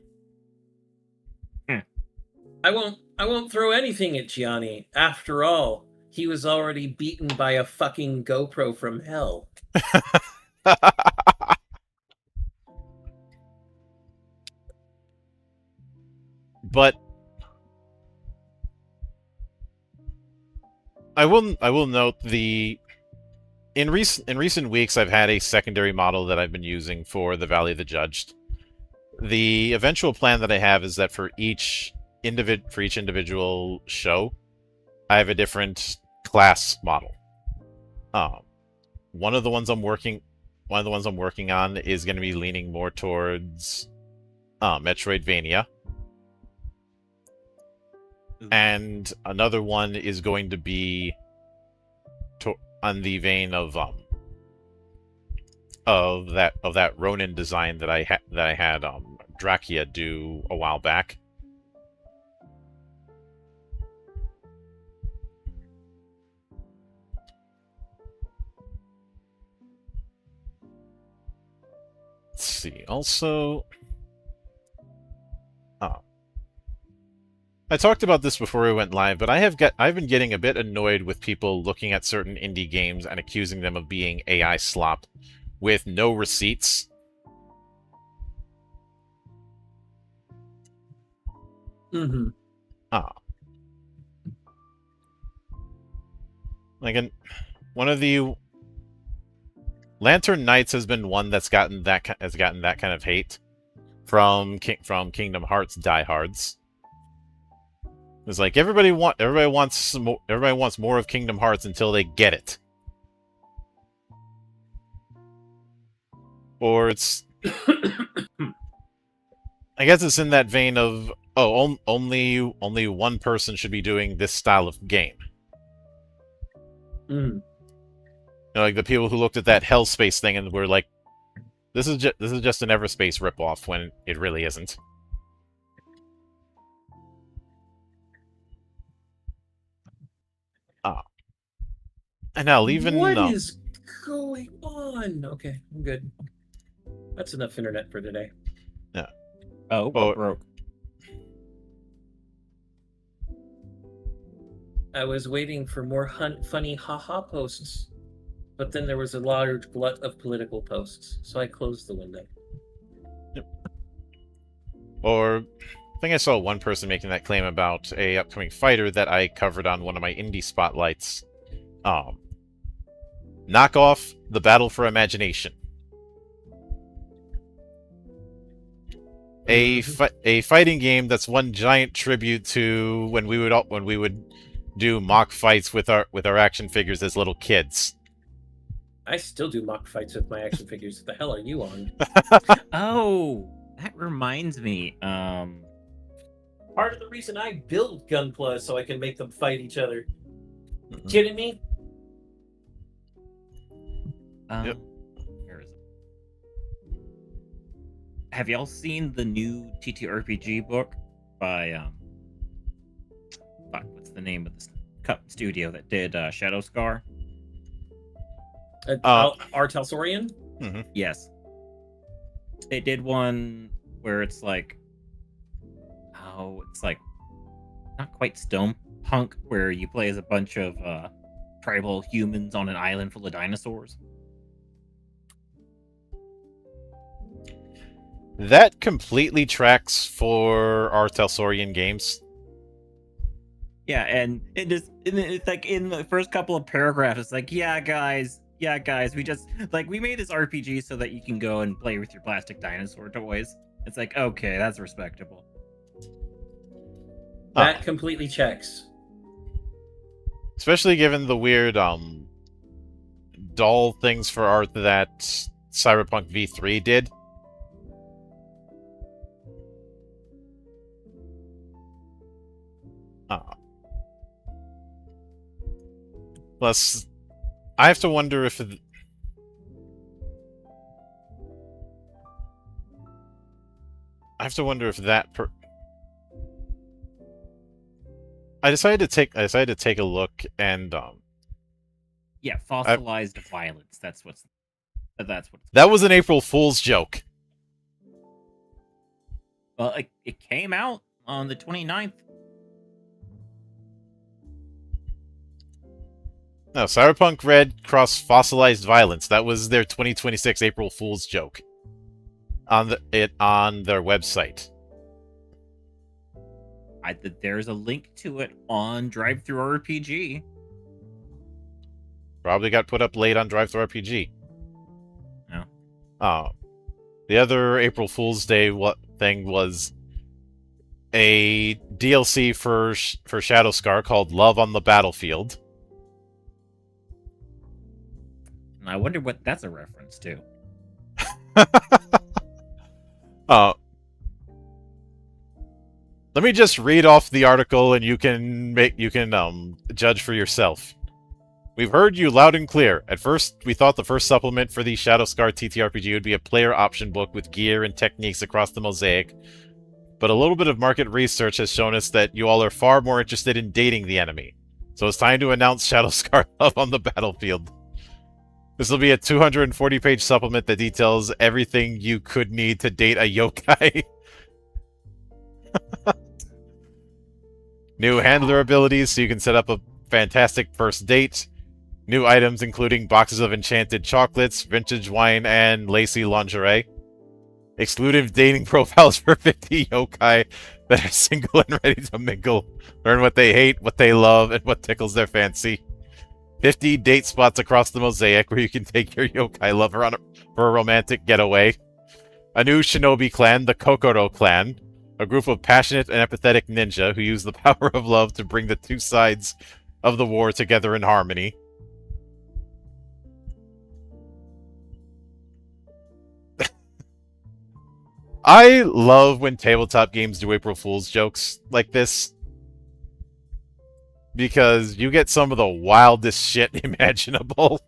S2: I won't throw anything at Gianni. After all, he was already beaten by a fucking GoPro from hell.
S1: But I will note in recent weeks I've had a secondary model that I've been using for the Valley of the Judged. The eventual plan that I have is that for each individual show, I have a different class model. One of the ones I'm working on is going to be leaning more towards Metroidvania. And another one is going to be on the vein of that Ronin design that I had Drakia do a while back. Let's see. Also, I talked about this before we went live, but I've been getting a bit annoyed with people looking at certain indie games and accusing them of being AI slop with no receipts.
S2: Mm-hmm.
S1: Like one of the Lantern Knights has been one that's gotten that kind of hate. from Kingdom Hearts diehards. It's like everybody wants more of Kingdom Hearts until they get it. Or it's I guess it's in that vein of only one person should be doing this style of game.
S2: Mm.
S1: You know, like the people who looked at that Hellspace thing and were like, this is just an Everspace ripoff when it really isn't. And now leaving
S2: What is going on? Okay, I'm good. That's enough internet for today.
S3: Oh, what broke?
S2: I was waiting for more funny haha posts, but then there was a large glut of political posts, so I closed the window.
S1: Or I think I saw one person making that claim about a upcoming fighter that I covered on one of my indie spotlights. Knock off the Battle for Imagination. A fighting game that's one giant tribute to when we would do mock fights with our action figures as little kids.
S2: I still do mock fights with my action figures. What the hell are you on?
S3: Oh, that reminds me.
S2: Part of the reason I build Gunpla is so I can make them fight each other.
S1: Mhm.
S2: Kidding me?
S1: Yep.
S3: Where is it? Have y'all seen the new TTRPG book by fuck, what's the name of this studio that did Shadow Scar?
S2: Artelsorian?
S3: Yes. They did one where it's like, it's like not quite Stonepunk, where you play as a bunch of tribal humans on an island full of dinosaurs.
S1: That completely tracks for our Telsorian games.
S3: Yeah, and it's like in the first couple of paragraphs, it's like, yeah, guys, we made this RPG so that you can go and play with your plastic dinosaur toys. It's like, okay, that's respectable.
S2: That completely checks.
S1: Especially given the weird doll things for art that Cyberpunk V3 did. Plus, I have to wonder if that I decided to take a look and
S3: Yeah, fossilized violence. That's what.
S1: That was an April Fool's joke.
S3: Well, it came out on the 29th.
S1: No, Cyberpunk Red cross fossilized violence. That was their 2026 April Fool's joke on their website.
S3: There's a link to it on Drive-Thru RPG.
S1: Probably got put up late on Drive-Thru RPG.
S3: No.
S1: The other April Fool's Day thing was a DLC for Shadowscar called Love on the Battlefield.
S3: I wonder what that's a reference to.
S1: Let me just read off the article, and you can judge for yourself. We've heard you loud and clear. At first, we thought the first supplement for the Shadowscar TTRPG would be a player option book with gear and techniques across the mosaic, but a little bit of market research has shown us that you all are far more interested in dating the enemy. So it's time to announce Shadowscar Love on the Battlefield. This will be a 240-page supplement that details everything you could need to date a yokai. New handler abilities so you can set up a fantastic first date. New items including boxes of enchanted chocolates, vintage wine, and lacy lingerie. Exclusive dating profiles for 50 yokai that are single and ready to mingle. Learn what they hate, what they love, and what tickles their fancy. 50 date spots across the mosaic where you can take your yokai lover for a romantic getaway. a new shinobi clan, the Kokoro clan, a group of passionate and empathetic ninja who use the power of love to bring the two sides of the war together in harmony. I love when tabletop games do April Fool's jokes like this, because you get some of the wildest shit imaginable.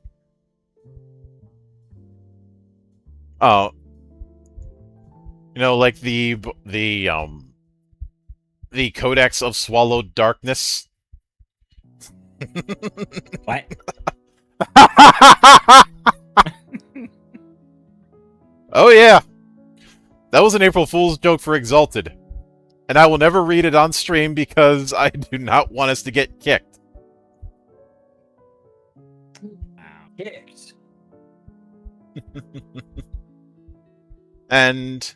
S1: Oh, you know, like the Codex of Swallowed Darkness.
S3: What?
S1: Oh yeah, that was an April Fool's joke for Exalted, and I will never read it on stream because I do not want us to get kicked.
S3: Wow.
S2: Kicked.
S1: And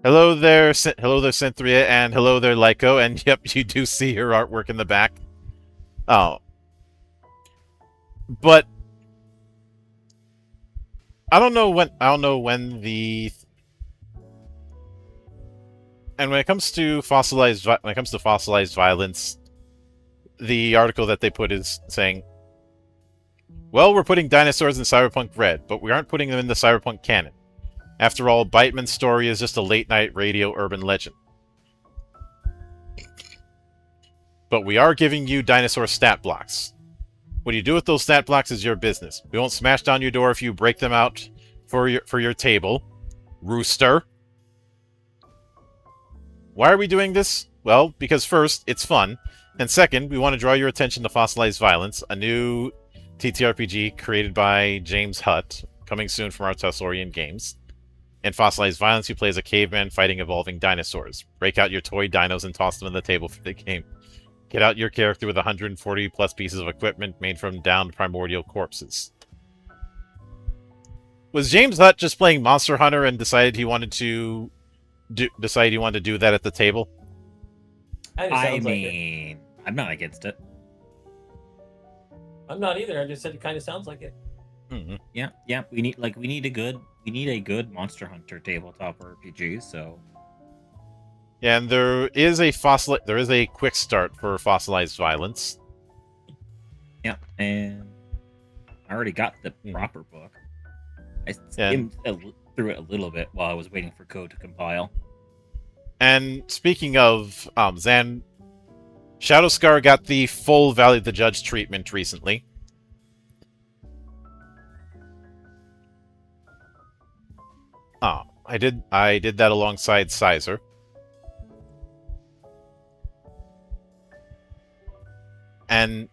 S1: hello there, Cynthia, and hello there, Lyco. And yep, you do see her artwork in the back. Oh, but I don't know when the. And when it comes to fossilized violence, the article that they put is saying, well, we're putting dinosaurs in Cyberpunk Red, but we aren't putting them in the Cyberpunk canon. After all, Beitman's story is just a late-night radio urban legend. But we are giving you dinosaur stat blocks. What you do with those stat blocks is your business. We won't smash down your door if you break them out for your table. Rooster. Why are we doing this? Well, because first, it's fun, and second, we want to draw your attention to Fossilized Violence, a new TTRPG created by James Hutt, coming soon from our Tessorian Games. In Fossilized Violence, you play as a caveman fighting evolving dinosaurs. Break out your toy dinos and toss them on the table for the game. Get out your character with 140 plus pieces of equipment made from downed primordial corpses. Was James Hutt just playing Monster Hunter and decided he wanted to do that at the table?
S2: I mean,
S3: I'm not against it.
S2: I'm not either. I just said it kind of sounds like it.
S1: Mm-hmm.
S3: Yeah. We need a good Monster Hunter tabletop RPG. So
S1: Yeah, and there is a quick start for Fossilized Violence.
S3: yeah, and I already got the proper book. I skimmed through it a little bit while I was waiting for code to compile.
S1: And speaking of Zan, Shadowscar got the full Valley of the Judge treatment recently. Oh, I did that alongside Sizer. And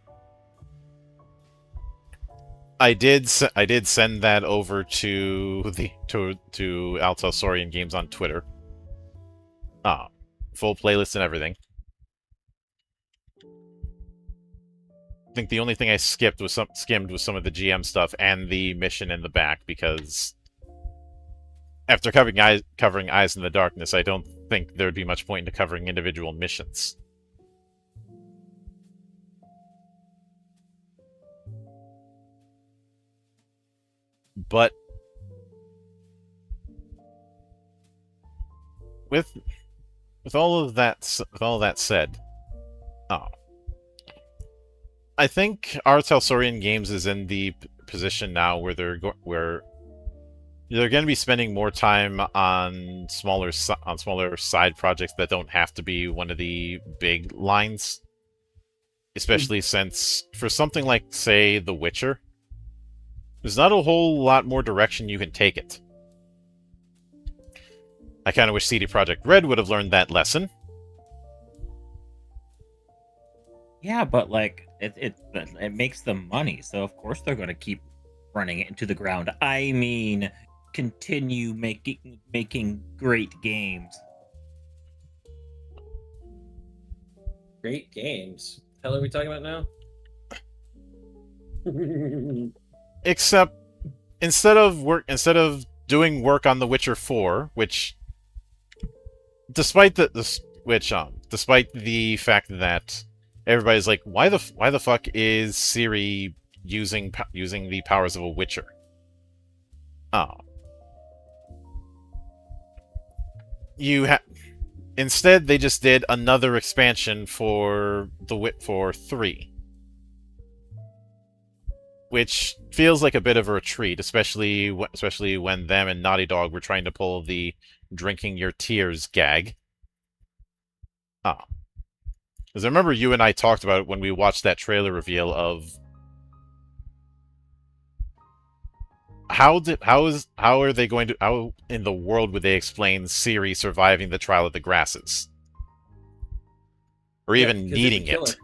S1: I did send that over to Alta Saurian Games on Twitter. Full playlist and everything. I think the only thing I skimmed was some of the GM stuff and the mission in the back, because after covering Eyes in the Darkness, I don't think there'd be much point into covering individual missions. But with all of that said, I think our Telsorian Games is in the position now where they're going to be spending more time on smaller side projects that don't have to be one of the big lines, especially since for something like, say, The Witcher, there's not a whole lot more direction you can take it. I kind of wish CD Projekt Red would have learned that lesson.
S3: Yeah, but like it makes them money, so of course they're going to keep running it into the ground. I mean, continue making great games.
S2: Great games. The hell are we talking about now?
S1: Except instead of doing work on The Witcher 4, which despite the fact that everybody's like, why the fuck is Ciri using the powers of a Witcher? instead they just did another expansion for for 3, which feels like a bit of a retreat, especially when them and Naughty Dog were trying to pull the drinking your tears gag. Ah. Because I remember you and I talked about it when we watched that trailer reveal of how are they going to, how in the world would they explain Ciri surviving the trial of the grasses? Or even needing it.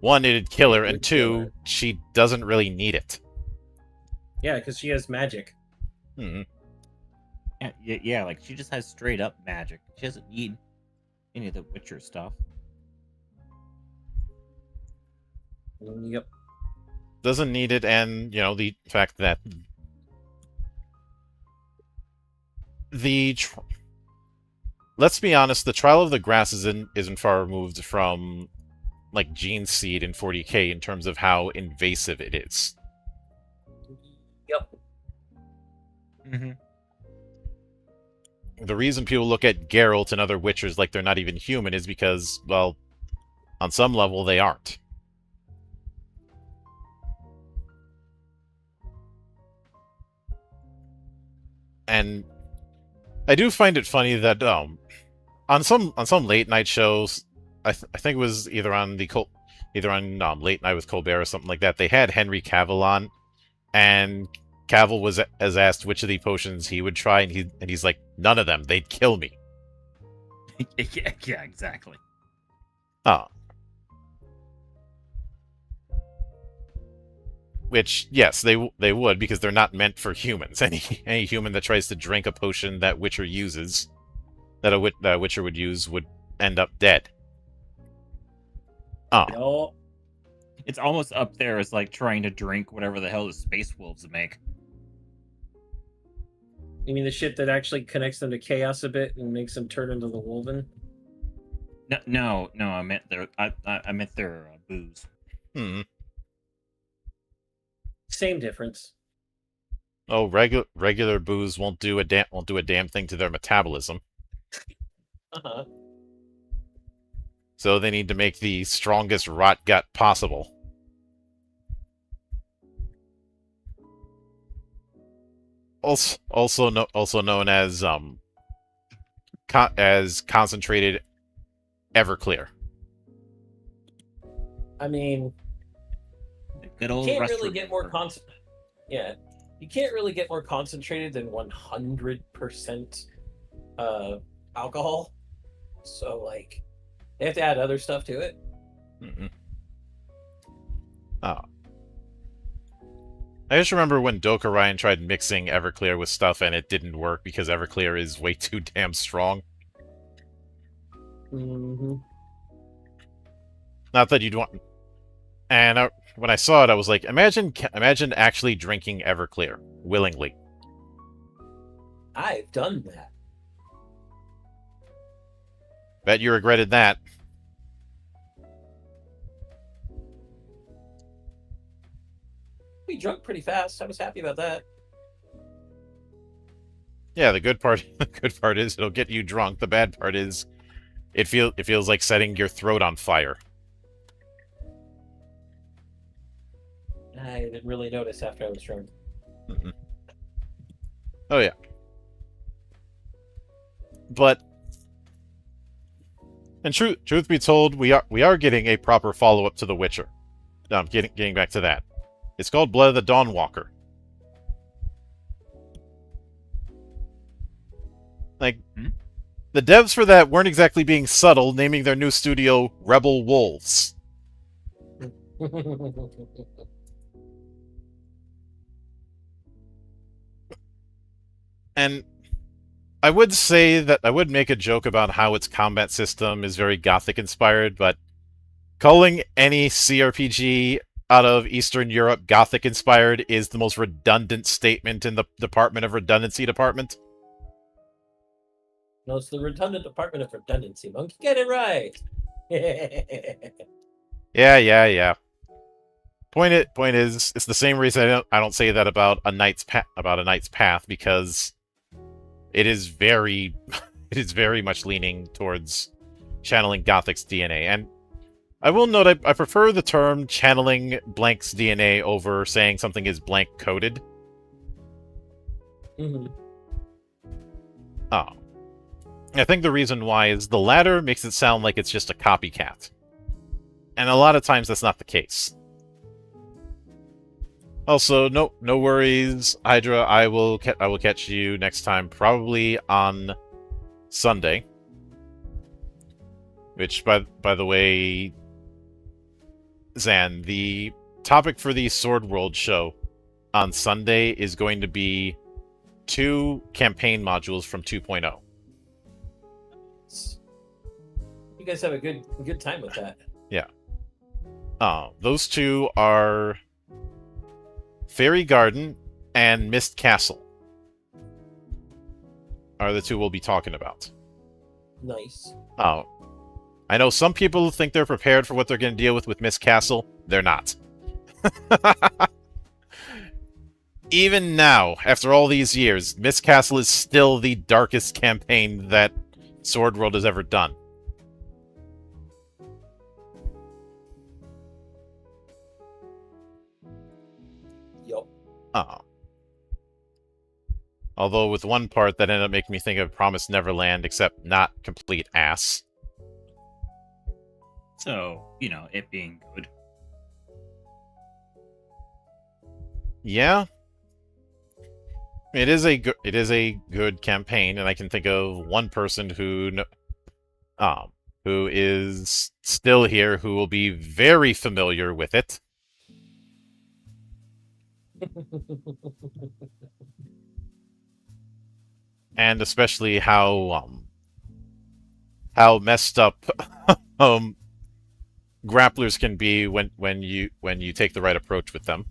S1: One, it'd kill her, and two, she doesn't really need it.
S2: Yeah, because she has magic.
S1: Hmm.
S3: Yeah, like she just has straight up magic. She doesn't need any of the Witcher stuff.
S2: Yep.
S1: Doesn't need it, and, you know, the fact that let's be honest, the Trial of the Grass isn't far removed from, like, Gene Seed in 40k in terms of how invasive it is.
S2: Yep.
S3: Mm-hmm.
S1: The reason people look at Geralt and other Witchers like they're not even human is because, well, on some level they aren't. And I do find it funny that on some late night shows, I think it was either on Late Night with Colbert or something like that, they had Henry Cavill on, and Cavill was asked which of the potions he would try, and he's like, none of them. They'd kill me.
S3: yeah, exactly.
S1: Oh. Which, yes, they would, because they're not meant for humans. Any human that tries to drink a potion that Witcher uses, that a Witcher would use, would end up dead. Oh.
S2: No.
S3: It's almost up there as like trying to drink whatever the hell the space wolves make.
S2: You mean the shit that actually connects them to chaos a bit and makes them turn into the Wolven?
S3: No. I meant their booze.
S1: Hmm.
S2: Same difference.
S1: Oh, regular booze won't do a damn thing to their metabolism.
S2: Uh-huh.
S1: So they need to make the strongest rot gut possible. Also known as concentrated Everclear.
S2: I mean,
S3: Good old
S2: you can't
S3: restaurant
S2: really get more
S3: burger.
S2: Yeah, you can't really get more concentrated than 100% alcohol. So, like, they have to add other stuff to it.
S1: Mm-hmm. Oh. I just remember when Doka Ryan tried mixing Everclear with stuff and it didn't work because Everclear is way too damn strong.
S2: Mm-hmm.
S1: Not that you'd want... And when I saw it, I was like, imagine actually drinking Everclear willingly.
S2: I've done that.
S1: Bet you regretted that.
S2: We drunk pretty fast. I was happy about that.
S1: Yeah, the good part is it'll get you drunk. The bad part is it feels like setting your throat on fire.
S2: I didn't really notice after I was drunk.
S1: Mm-hmm. Oh yeah. But and truth be told, we are getting a proper follow-up to The Witcher. Getting back to that. It's called Blood of the Dawnwalker. Like, the devs for that weren't exactly being subtle, naming their new studio Rebel Wolves. And I would say that I would make a joke about how its combat system is very Gothic inspired, but calling any CRPG out of Eastern Europe Gothic inspired is the most redundant statement in the Department of Redundancy department.
S2: No, it's the redundant Department of Redundancy, Monkey. Get it right.
S1: Yeah. Point is, it's the same reason I don't say that about a Knight's Path, because it is very it is very much leaning towards channeling Gothic's DNA. And I will note I prefer the term channeling blank's DNA over saying something is blank coded.
S2: Mhm.
S1: Oh. I think the reason why is the latter makes it sound like it's just a copycat. And a lot of times that's not the case. Also, no worries, Hydra. I will catch you next time, probably on Sunday. Which, by the way, Zan, the topic for the Sword World show on Sunday is going to be 2 campaign modules from 2.0.
S2: You guys have a good time with that.
S1: Yeah. Those 2 are Fairy Garden and Mist Castle. Are the 2 we'll be talking about.
S2: Nice.
S1: I know some people think they're prepared for what they're going to deal with Mist Castle. They're not. Even now, after all these years, Mist Castle is still the darkest campaign that Sword World has ever done.
S2: Yup.
S1: Although with one part that ended up making me think of Promised Neverland, except not complete ass.
S3: So, it being good.
S1: Yeah. It is a good campaign, and I can think of one person who is still here who will be very familiar with it. And especially how messed up grapplers can be when you take the right approach with them.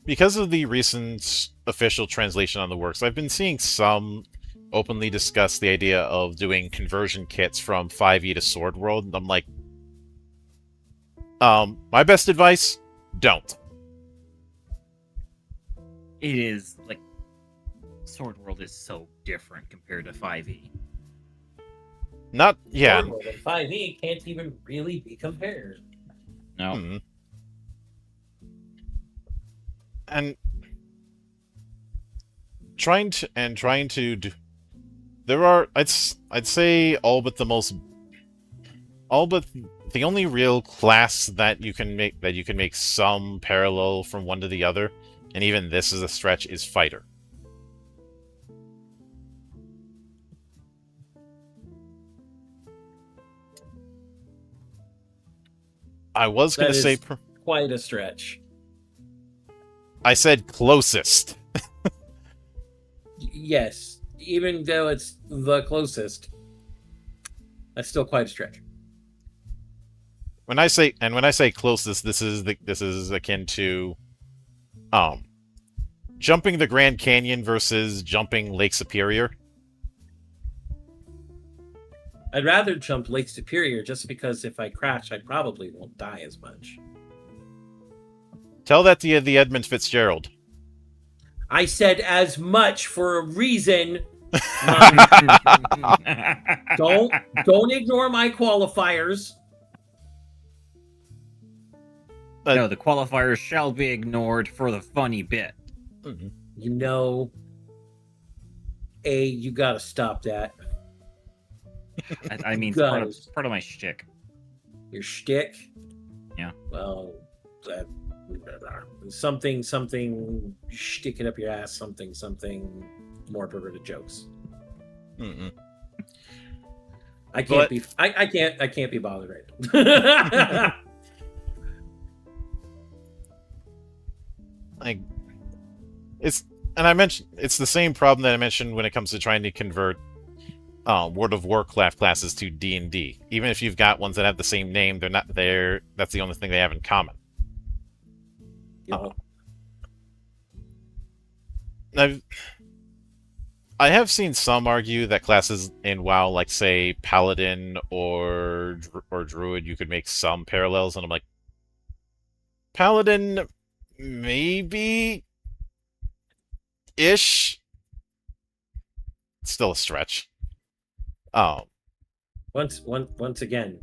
S1: Because of the recent official translation on the works, I've been seeing some openly discuss the idea of doing conversion kits from 5e to Sword World, and I'm like, my best advice, don't.
S3: It is, Sword World is so different compared to 5e.
S1: Not, yeah.
S2: Sword World and 5e can't even really be compared.
S3: No.
S1: Hmm. And trying to do, there are, I'd say all but the only real class that you can make some parallel from one to the other, and even this is a stretch, is fighter. I was going to say
S2: quite a stretch.
S1: I said closest.
S2: Yes, even though it's the closest, that's still quite a stretch.
S1: When I say closest, this is akin to jumping the Grand Canyon versus jumping Lake Superior.
S2: I'd rather jump Lake Superior just because if I crash, I probably won't die as much.
S1: Tell that to the Edmund Fitzgerald.
S2: I said as much for a reason. Don't ignore my qualifiers.
S3: No, the qualifiers shall be ignored for the funny bit.
S1: Mm-hmm.
S2: You gotta stop that.
S3: I mean, it's part of my shtick.
S2: Your shtick?
S3: Yeah.
S2: Well, something stick it up your ass, something more perverted jokes.
S1: Mm-mm.
S2: I can't be bothered right now.
S1: I mentioned it's the same problem that I mentioned when it comes to trying to convert World of Warcraft classes to D&D. Even if you've got ones that have the same name, they're not there. That's the only thing they have in common. I have seen some argue that classes in WoW, like say Paladin or Druid, you could make some parallels, and I'm like, Paladin, maybe, Ish. Still a stretch. Oh,
S2: Once again,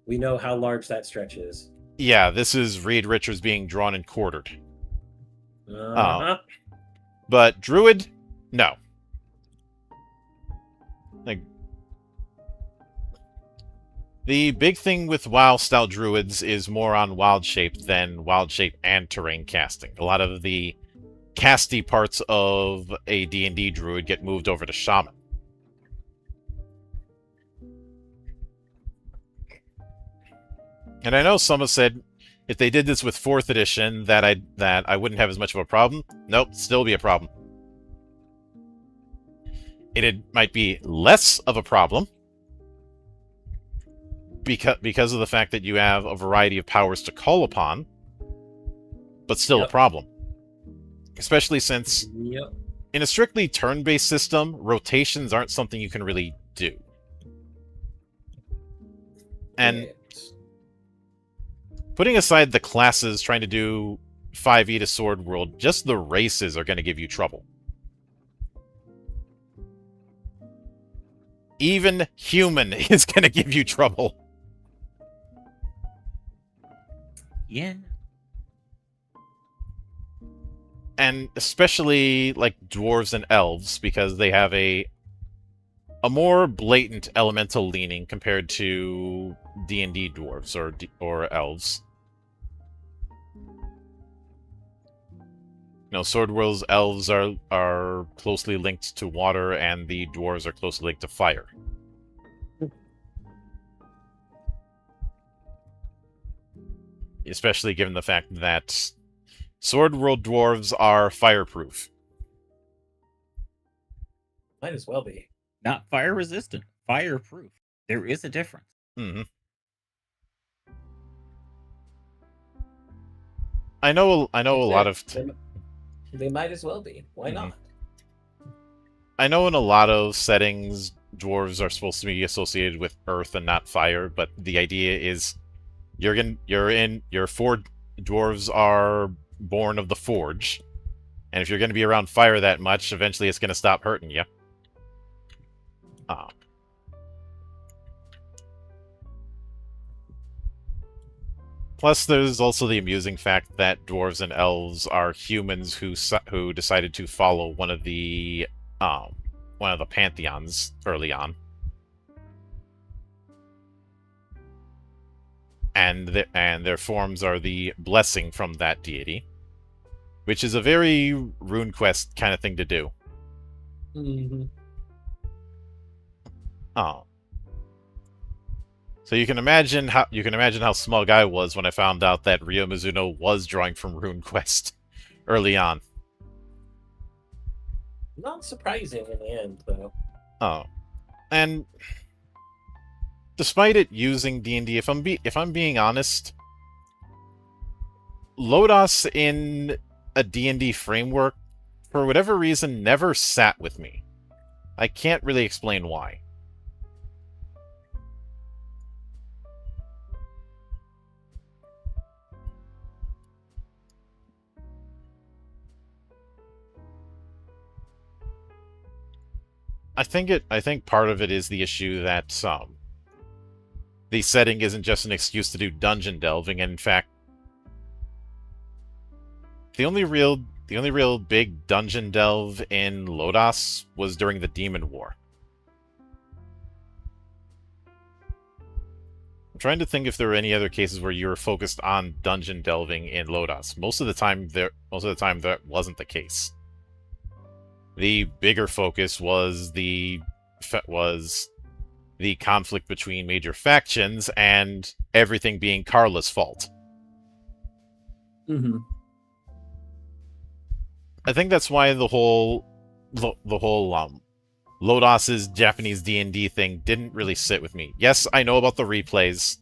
S2: we know how large that stretch is.
S1: yeah, this is Reed Richards being drawn and quartered.
S2: Uh-huh.
S1: But Druid, no. Like, the big thing with WoW-style Druids is more on Wild Shape than Wild Shape and Terrain casting. A lot of the casty parts of a D&D Druid get moved over to Shaman. And I know some have said if they did this with 4th edition that I wouldn't have as much of a problem. Nope, still be a problem. It might be less of a problem because of the fact that you have a variety of powers to call upon, but still a problem. Especially since in a strictly turn-based system, rotations aren't something you can really do. And putting aside the classes trying to do 5e to Sword World, just the races are going to give you trouble. Even human is going to give you trouble.
S3: Yeah.
S1: And especially, like, dwarves and elves, because they have a more blatant elemental leaning compared to D&D dwarves or elves. You know, Sword World's elves are closely linked to water, and the dwarves are closely linked to fire. Especially given the fact that Sword World dwarves are fireproof.
S2: Might as well be.
S3: Not fire resistant, fireproof. There is a difference.
S1: Mm-hmm. I know a lot of...
S2: They might as well be. Why not?
S1: I know in a lot of settings, dwarves are supposed to be associated with earth and not fire, but the idea is your dwarves are born of the forge, and if you're going to be around fire that much, eventually it's going to stop hurting you. Plus, there's also the amusing fact that dwarves and elves are humans who decided to follow one of the pantheons early on, and their forms are the blessing from that deity, which is a very RuneQuest kind of thing to do.
S2: Mm-hmm.
S1: So you can imagine how smug I was when I found out that Ryo Mizuno was drawing from RuneQuest early on.
S2: Not surprising in the end, though.
S1: And despite it using D&D, if I'm being honest, Lodos in a D&D framework, for whatever reason, never sat with me. I can't really explain why. I think part of it is the issue that the setting isn't just an excuse to do dungeon delving, and in fact, the only real big dungeon delve in Lodos was during the Demon War. I'm trying to think if there were any other cases where you were focused on dungeon delving in Lodos. Most of the time that wasn't the case. The bigger focus was the conflict between major factions and everything being Carla's fault.
S2: Mm-hmm.
S1: I think that's why the whole Lodos's Japanese D&D thing didn't really sit with me. Yes, I know about the replays,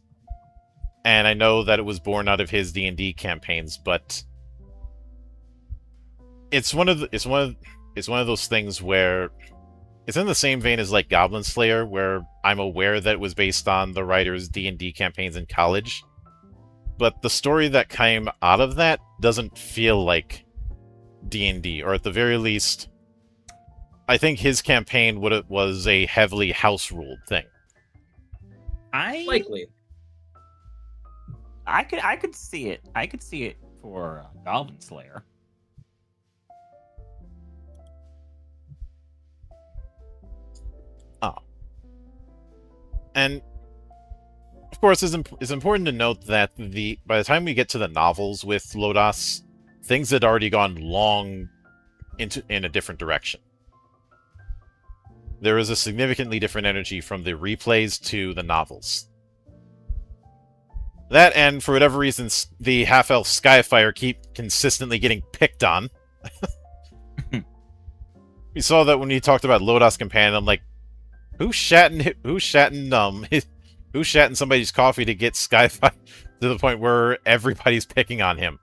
S1: and I know that it was born out of his D&D campaigns, but it's one of those things where it's in the same vein as like Goblin Slayer, where I'm aware that it was based on the writer's D&D campaigns in college, but the story that came out of that doesn't feel like D&D, or at the very least, I think his campaign was a heavily house ruled thing.
S2: Likely.
S3: I could see it. I could see it for Goblin Slayer.
S1: And of course, it's important to note that by the time we get to the novels with Lodas, things had already gone long in a different direction. There is a significantly different energy from the replays to the novels. That, and for whatever reason, the half-elf Skyfire keep consistently getting picked on. We saw that when we talked about Lodas Companion. I'm like, who's shatting somebody's coffee to get Skyfire to the point where everybody's picking on him?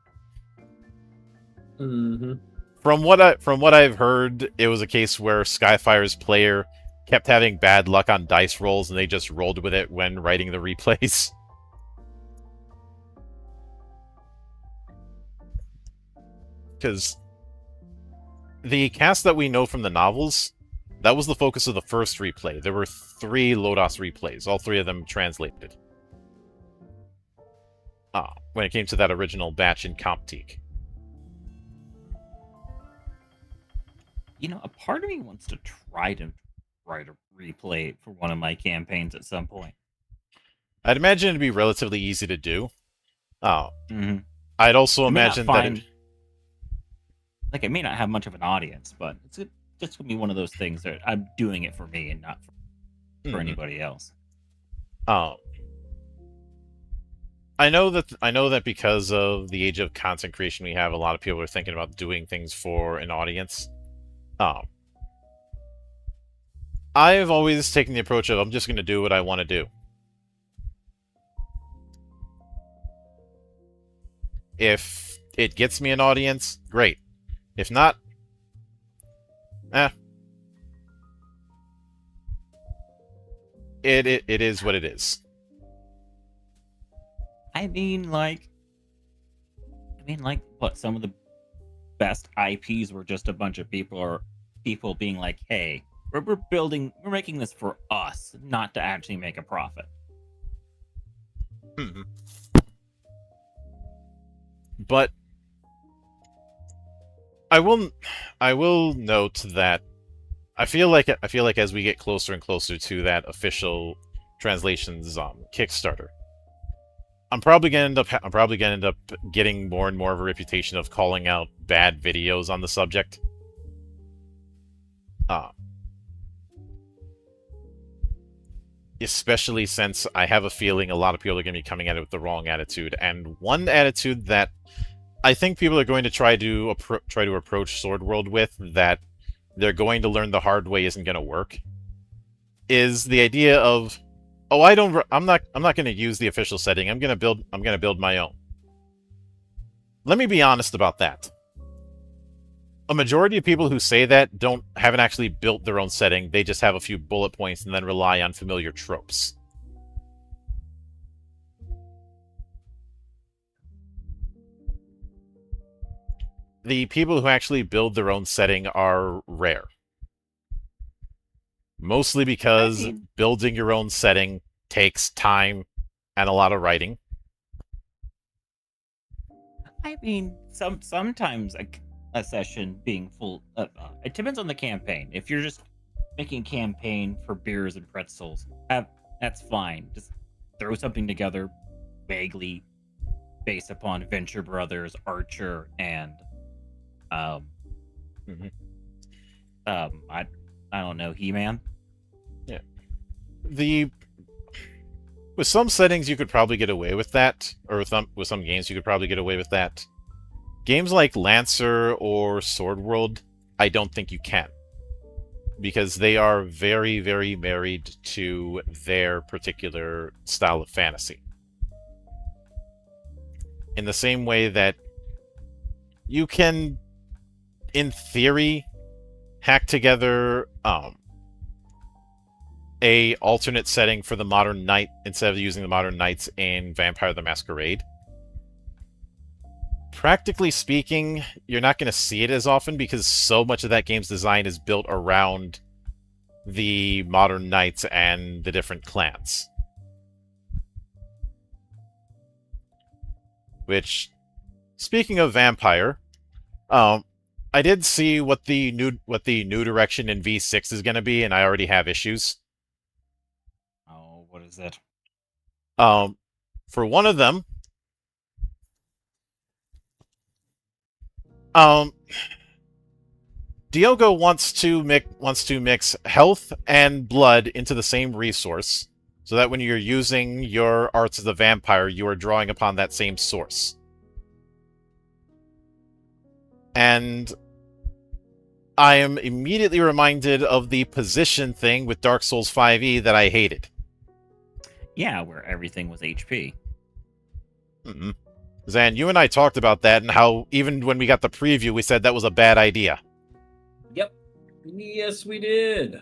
S2: Mm-hmm.
S1: From what I've heard, it was a case where Skyfire's player kept having bad luck on dice rolls, and they just rolled with it when writing the replays. Because the cast that we know from the novels, that was the focus of the first replay. There were 3 Lodas replays, all 3 of them translated. When it came to that original batch in Comptique.
S3: You know, a part of me wants to try to write a replay for one of my campaigns at some point.
S1: I'd imagine it'd be relatively easy to do.
S3: Mm-hmm.
S1: I'd also imagine that
S3: like, I may not have much of an audience, but it's just gonna be one of those things that I'm doing it for me and not for anybody else.
S1: I know that because of the age of content creation we have, a lot of people are thinking about doing things for an audience. I've always taken the approach of I'm just going to do what I want to do. If it gets me an audience, great. If not, it is what it is.
S3: I mean, like, what? Some of the best IPs were just a bunch of people being like, "Hey, we're making this for us, not to actually make a profit."
S1: Mm-hmm. But I will note that I feel like as we get closer and closer to that official translations Kickstarter, I'm probably gonna end up getting more and more of a reputation of calling out bad videos on the subject. Especially since I have a feeling a lot of people are going to be coming at it with the wrong attitude, and one attitude that I think people are going to try to approach Sword World with, that they're going to learn the hard way isn't going to work, is the idea of, oh, I'm not going to use the official setting. I'm going to build my own. Let me be honest about that. A majority of people who say that haven't actually built their own setting. They just have a few bullet points and then rely on familiar tropes. The people who actually build their own setting are rare. Mostly because building your own setting takes time and a lot of writing.
S3: I mean, sometimes a session being full. It depends on the campaign. If you're just making a campaign for beers and pretzels, that's fine. Just throw something together vaguely based upon Venture Brothers, Archer, and I don't know, He-Man.
S1: Yeah. With some settings you could probably get away with that, or with some games you could probably get away with that. Games like Lancer or Sword World, I don't think you can. Because they are very, very married to their particular style of fantasy. In the same way that you can, in theory, hack together a alternate setting for the Modern Knight instead of using the Modern Knights in Vampire the Masquerade. practically speaking, you're not going to see it as often because so much of that game's design is built around the modern knights and the different clans. Which, speaking of vampire, I did see what the new direction in V6 is going to be, and I already have issues.
S3: Oh, what is it?
S1: For one of them, Diogo wants to mix health and blood into the same resource, so that when you're using your arts as a vampire, you are drawing upon that same source. And I am immediately reminded of the position thing with Dark Souls 5e that I hated.
S3: Yeah, where everything was HP.
S1: Zan, you and I talked about that and how even when we got the preview, we said that was a bad idea.
S2: Yep. Yes, we did. It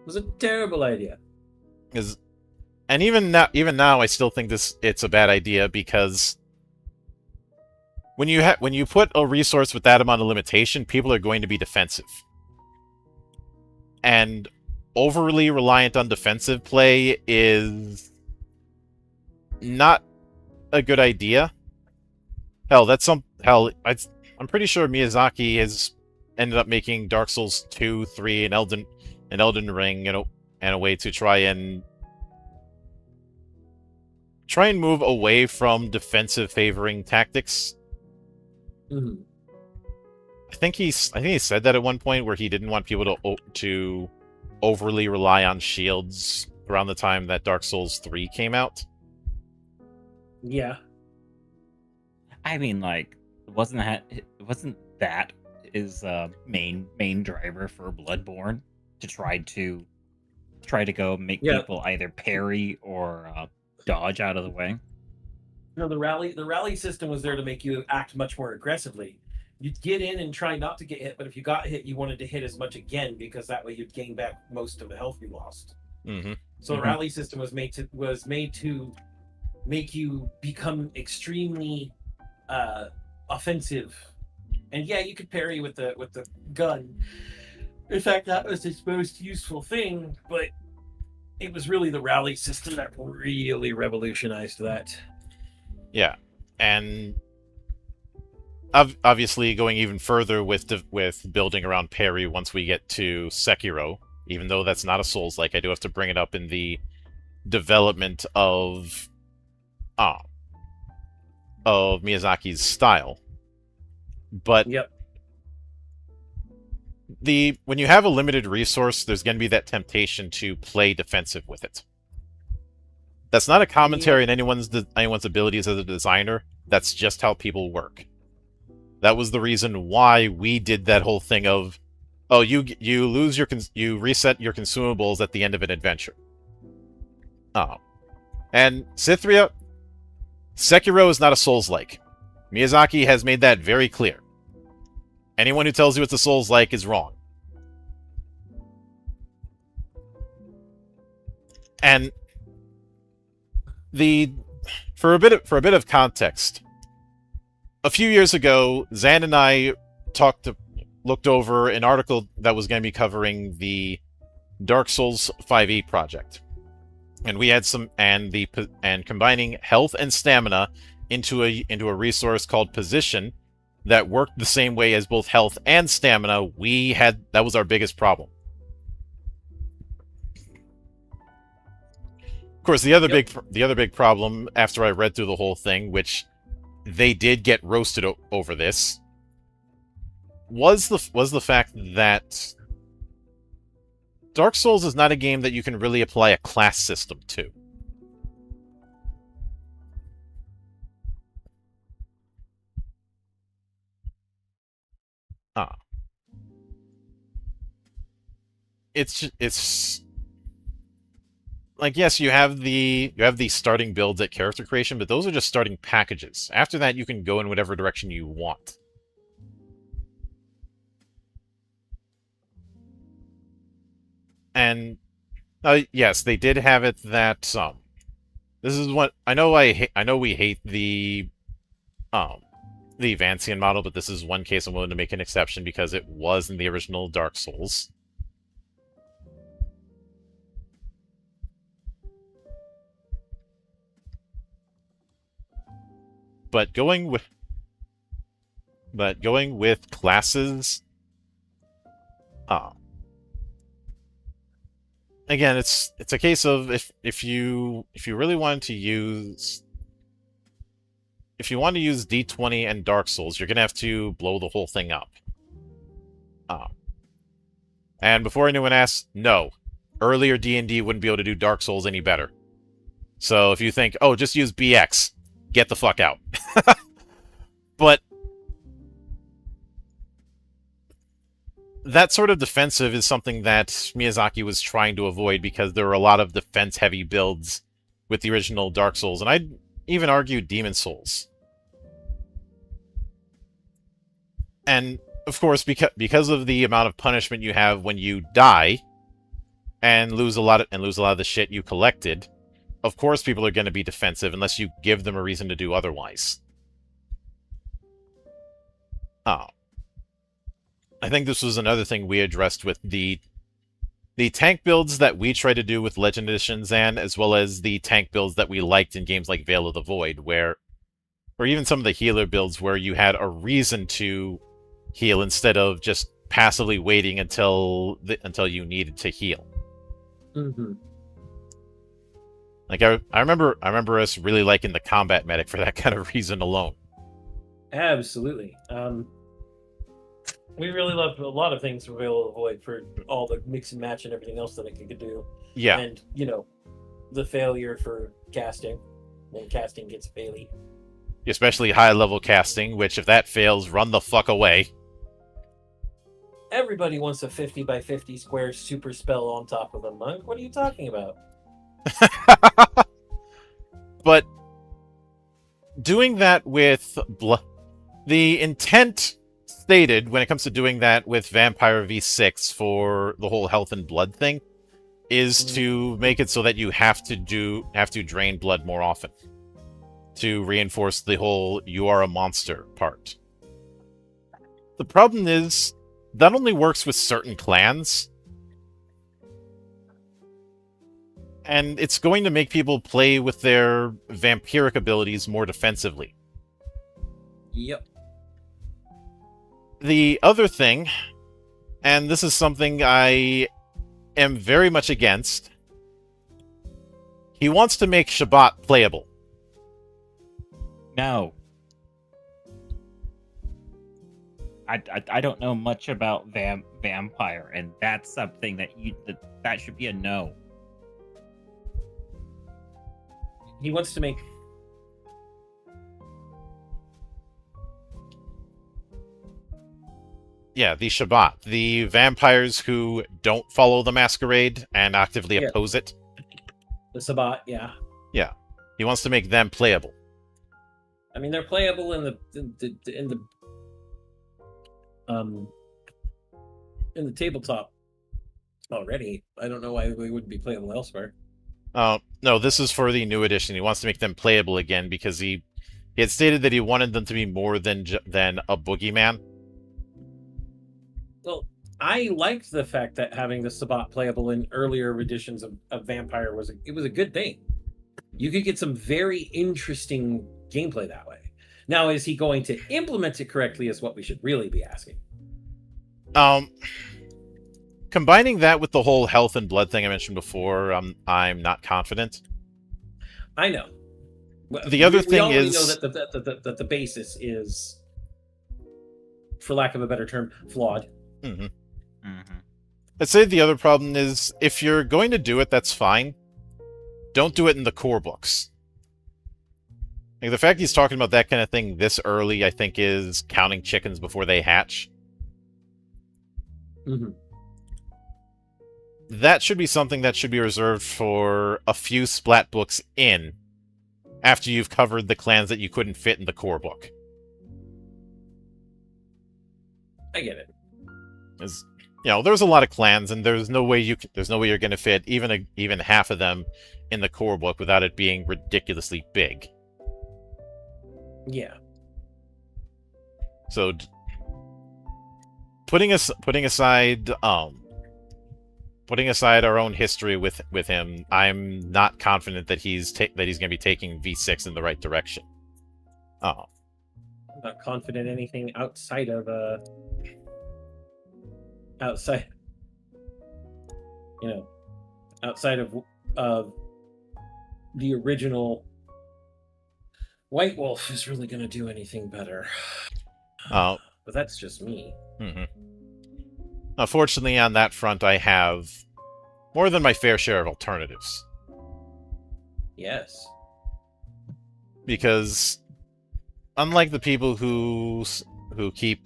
S2: was a terrible idea.
S1: And even now, I still think it's a bad idea because when you put a resource with that amount of limitation, people are going to be defensive, and overly reliant on defensive play is not a good idea. I'm pretty sure Miyazaki has ended up making Dark Souls 2, 3, and Elden Ring in a way to try and move away from defensive favoring tactics.
S2: Mm-hmm.
S1: I think he said that at one point where he didn't want people to overly rely on shields around the time that Dark Souls 3 came out.
S2: Yeah.
S3: I mean, like, wasn't that his main driver for Bloodborne to try to go make people either parry or dodge out of the way?
S2: No, the rally system was there to make you act much more aggressively. You'd get in and try not to get hit, but if you got hit, you wanted to hit as much again because that way you'd gain back most of the health you lost.
S1: Mm-hmm.
S2: So the rally system was made to make you become extremely offensive. And yeah, you could parry with the gun. In fact, that was its most useful thing, but it was really the rally system that really revolutionized that.
S1: Yeah, and obviously going even further with building around parry once we get to Sekiro, even though that's not a Souls-like, I do have to bring it up in the development of Miyazaki's style. But
S2: yep.
S1: When you have a limited resource, there's going to be that temptation to play defensive with it. That's not a commentary on anyone's abilities as a designer. That's just how people work. That was the reason why we did that whole thing of, oh, you reset your consumables at the end of an adventure. And Cythria, Sekiro is not a Souls-like. Miyazaki has made that very clear. Anyone who tells you it's a Souls-like is wrong. And for a bit of context, a few years ago, Zan and I looked over an article that was going to be covering the Dark Souls 5e project, and we had combining health and stamina into a resource called Position that worked the same way as both health and stamina. That was our biggest problem. Of course, the other big problem after I read through the whole thing, which they did get roasted over this, was the fact that Dark Souls is not a game that you can really apply a class system to. It's like, yes, you have the starting builds at character creation, but those are just starting packages. After that, you can go in whatever direction you want. And yes, they did have it that this is what I know. I know we hate the the Vancian model, but this is one case I'm willing to make an exception because it was in the original Dark Souls. But going with classes, again, it's a case of if you really want to use D20 and Dark Souls, you're gonna have to blow the whole thing up. And before anyone asks, no, earlier D&D wouldn't be able to do Dark Souls any better. So if you think, oh, just use BX, get the fuck out. But that sort of defensive is something that Miyazaki was trying to avoid because there were a lot of defense-heavy builds with the original Dark Souls, and I'd even argue Demon Souls. And, of course, because of the amount of punishment you have when you die and lose a lot of the shit you collected, of course people are going to be defensive unless you give them a reason to do otherwise. I think this was another thing we addressed with the tank builds that we try to do with Legend Edition Zan, as well as the tank builds that we liked in games like Veil of the Void, or even some of the healer builds where you had a reason to heal instead of just passively waiting until you needed to heal.
S2: Mm-hmm.
S1: Like I remember us really liking the combat medic for that kind of reason alone.
S2: Absolutely. We really loved a lot of things from Veil of the Void for all the mix and match and everything else that it could do.
S1: Yeah.
S2: And, the failure for casting, when casting gets faily.
S1: Especially high-level casting, which if that fails, run the fuck away.
S2: Everybody wants a 50 by 50 square super spell on top of a monk. What are you talking about?
S1: But doing that with the intent stated when it comes to doing that with Vampire V6 for the whole health and blood thing is to make it so that you have to drain blood more often to reinforce the whole you are a monster part. The problem is that only works with certain clans, and it's going to make people play with their vampiric abilities more defensively.
S2: Yep.
S1: The other thing, and this is something I am very much against, he wants to make Shabbat playable.
S3: No. I don't know much about Vampire, and that's something that should be a no.
S2: He wants to make...
S1: Yeah, the Shabbat. The vampires who don't follow the masquerade and actively oppose it.
S2: The Sabbat, yeah.
S1: Yeah. He wants to make them playable.
S2: I mean, they're playable in the tabletop already. I don't know why we wouldn't be playable elsewhere.
S1: No, this is for the new edition. He wants to make them playable again because he had stated that he wanted them to be more than a boogeyman.
S2: Well, I liked the fact that having the Sabbat playable in earlier editions of Vampire was a good thing. You could get some very interesting gameplay that way. Now, is he going to implement it correctly is what we should really be asking.
S1: Combining that with the whole health and blood thing I mentioned before, I'm not confident.
S2: I know.
S1: The other thing
S2: is...
S1: is...
S2: We know that the basis is, for lack of a better term, flawed.
S1: Mm-hmm. Mm-hmm. I'd say the other problem is, if you're going to do it, that's fine. Don't do it in the core books. Like, the fact he's talking about that kind of thing this early, I think, is counting chickens before they hatch.
S2: Mm-hmm.
S1: That should be something that should be reserved for a few splat books in, after you've covered the clans that you couldn't fit in the core book.
S2: I get it.
S1: There's a lot of clans, and there's no way you're going to fit even half of them in the core book without it being ridiculously big.
S2: Yeah.
S1: So, putting aside our own history with him, I'm not confident that he's going to be taking V6 in the right direction.
S2: I'm not confident anything outside of outside of the original White Wolf is really going to do anything better. But that's just me.
S1: Mm-hmm. Unfortunately, on that front, I have more than my fair share of alternatives.
S2: Yes.
S1: Because unlike the people who keep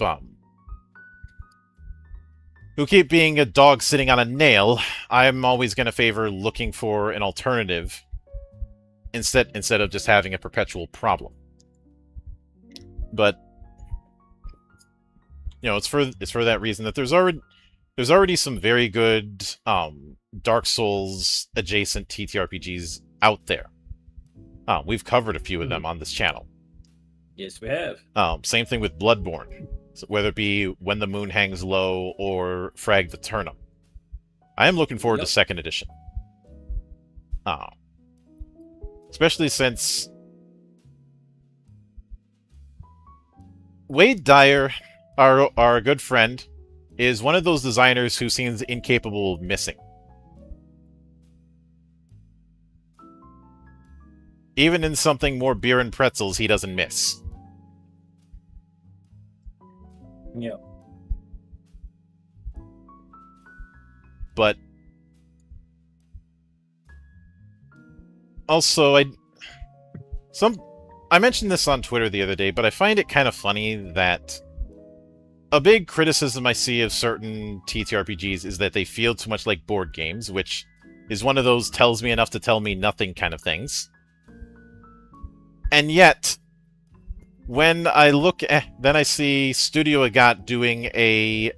S1: being a dog sitting on a nail, I'm always going to favor looking for an alternative instead of just having a perpetual problem. But it's for that reason that there's already some very good Dark Souls adjacent TTRPGs out there. We've covered a few of them on this channel.
S2: Yes, we have.
S1: Same thing with Bloodborne, so whether it be When the Moon Hangs Low or Frag the Turnip. I am looking forward to 2nd edition. Especially since Wade Dyer, our good friend, is one of those designers who seems incapable of missing. Even in something more beer and pretzels, he doesn't miss.
S2: Yeah.
S1: But also, I mentioned this on Twitter the other day, but I find it kind of funny that a big criticism I see of certain TTRPGs is that they feel too much like board games, which is one of those tells me enough to tell me nothing kind of things. And yet, when I look at, then I see Studio Agat doing a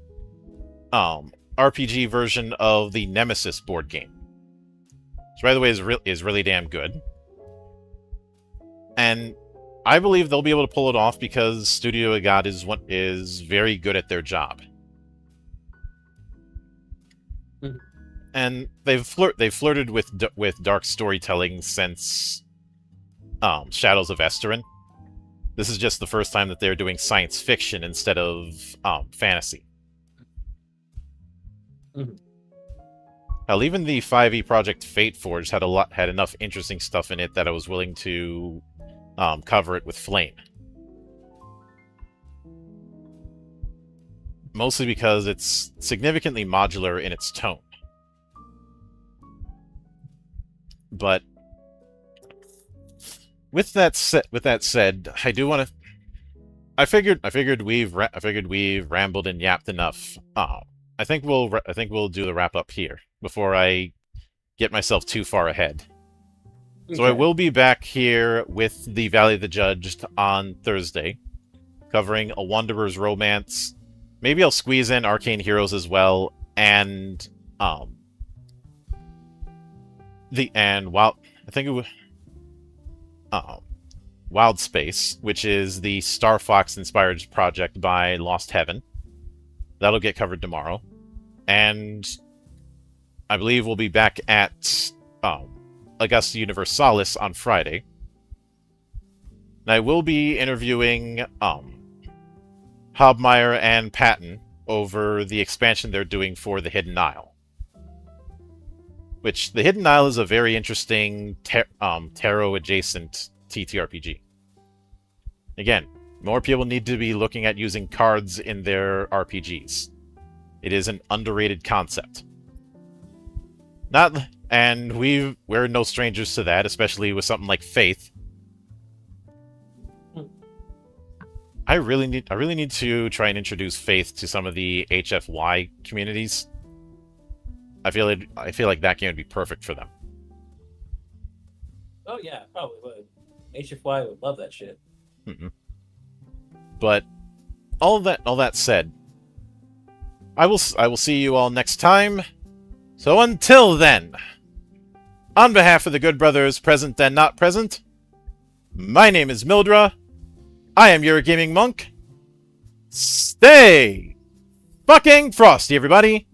S1: RPG version of the Nemesis board game, which, by the way, is really damn good. And I believe they'll be able to pull it off because Studio Agat is very good at their job.
S2: Mm-hmm.
S1: And they've flirted with dark storytelling since Shadows of Esterin. This is just the first time that they're doing science fiction instead of fantasy.
S2: Mm-hmm.
S1: Hell, even the 5e project Fate Forge had enough interesting stuff in it that I was willing to cover it with Flame. Mostly because it's significantly modular in its tone. But with that said, I do want to. I figured we've rambled and yapped enough. I think we'll do the wrap up here before I get myself too far ahead. Okay. So I will be back here with the Valley of the Judged on Thursday, covering A Wanderer's Romance. Maybe I'll squeeze in Arcane Heroes as well, and Wild Space, which is the Star Fox inspired project by Lost Heaven. That'll get covered tomorrow. And I believe we'll be back at Augusta Universalis on Friday. And I will be interviewing Hobmeyer and Patton over the expansion they're doing for the Hidden Isle. Which, the Hidden Isle is a very interesting tarot-adjacent TTRPG. Again, more people need to be looking at using cards in their RPGs. It is an underrated concept. We're no strangers to that, especially with something like Faith. I really need to try and introduce Faith to some of the HFY communities. I feel like that game would be perfect for them.
S2: Oh yeah, probably would. HFY would love that shit.
S1: Mm-mm. But all that said, I will see you all next time. So until then, on behalf of the good brothers present and not present, my name is Mildra. I am your gaming monk. Stay fucking frosty, everybody.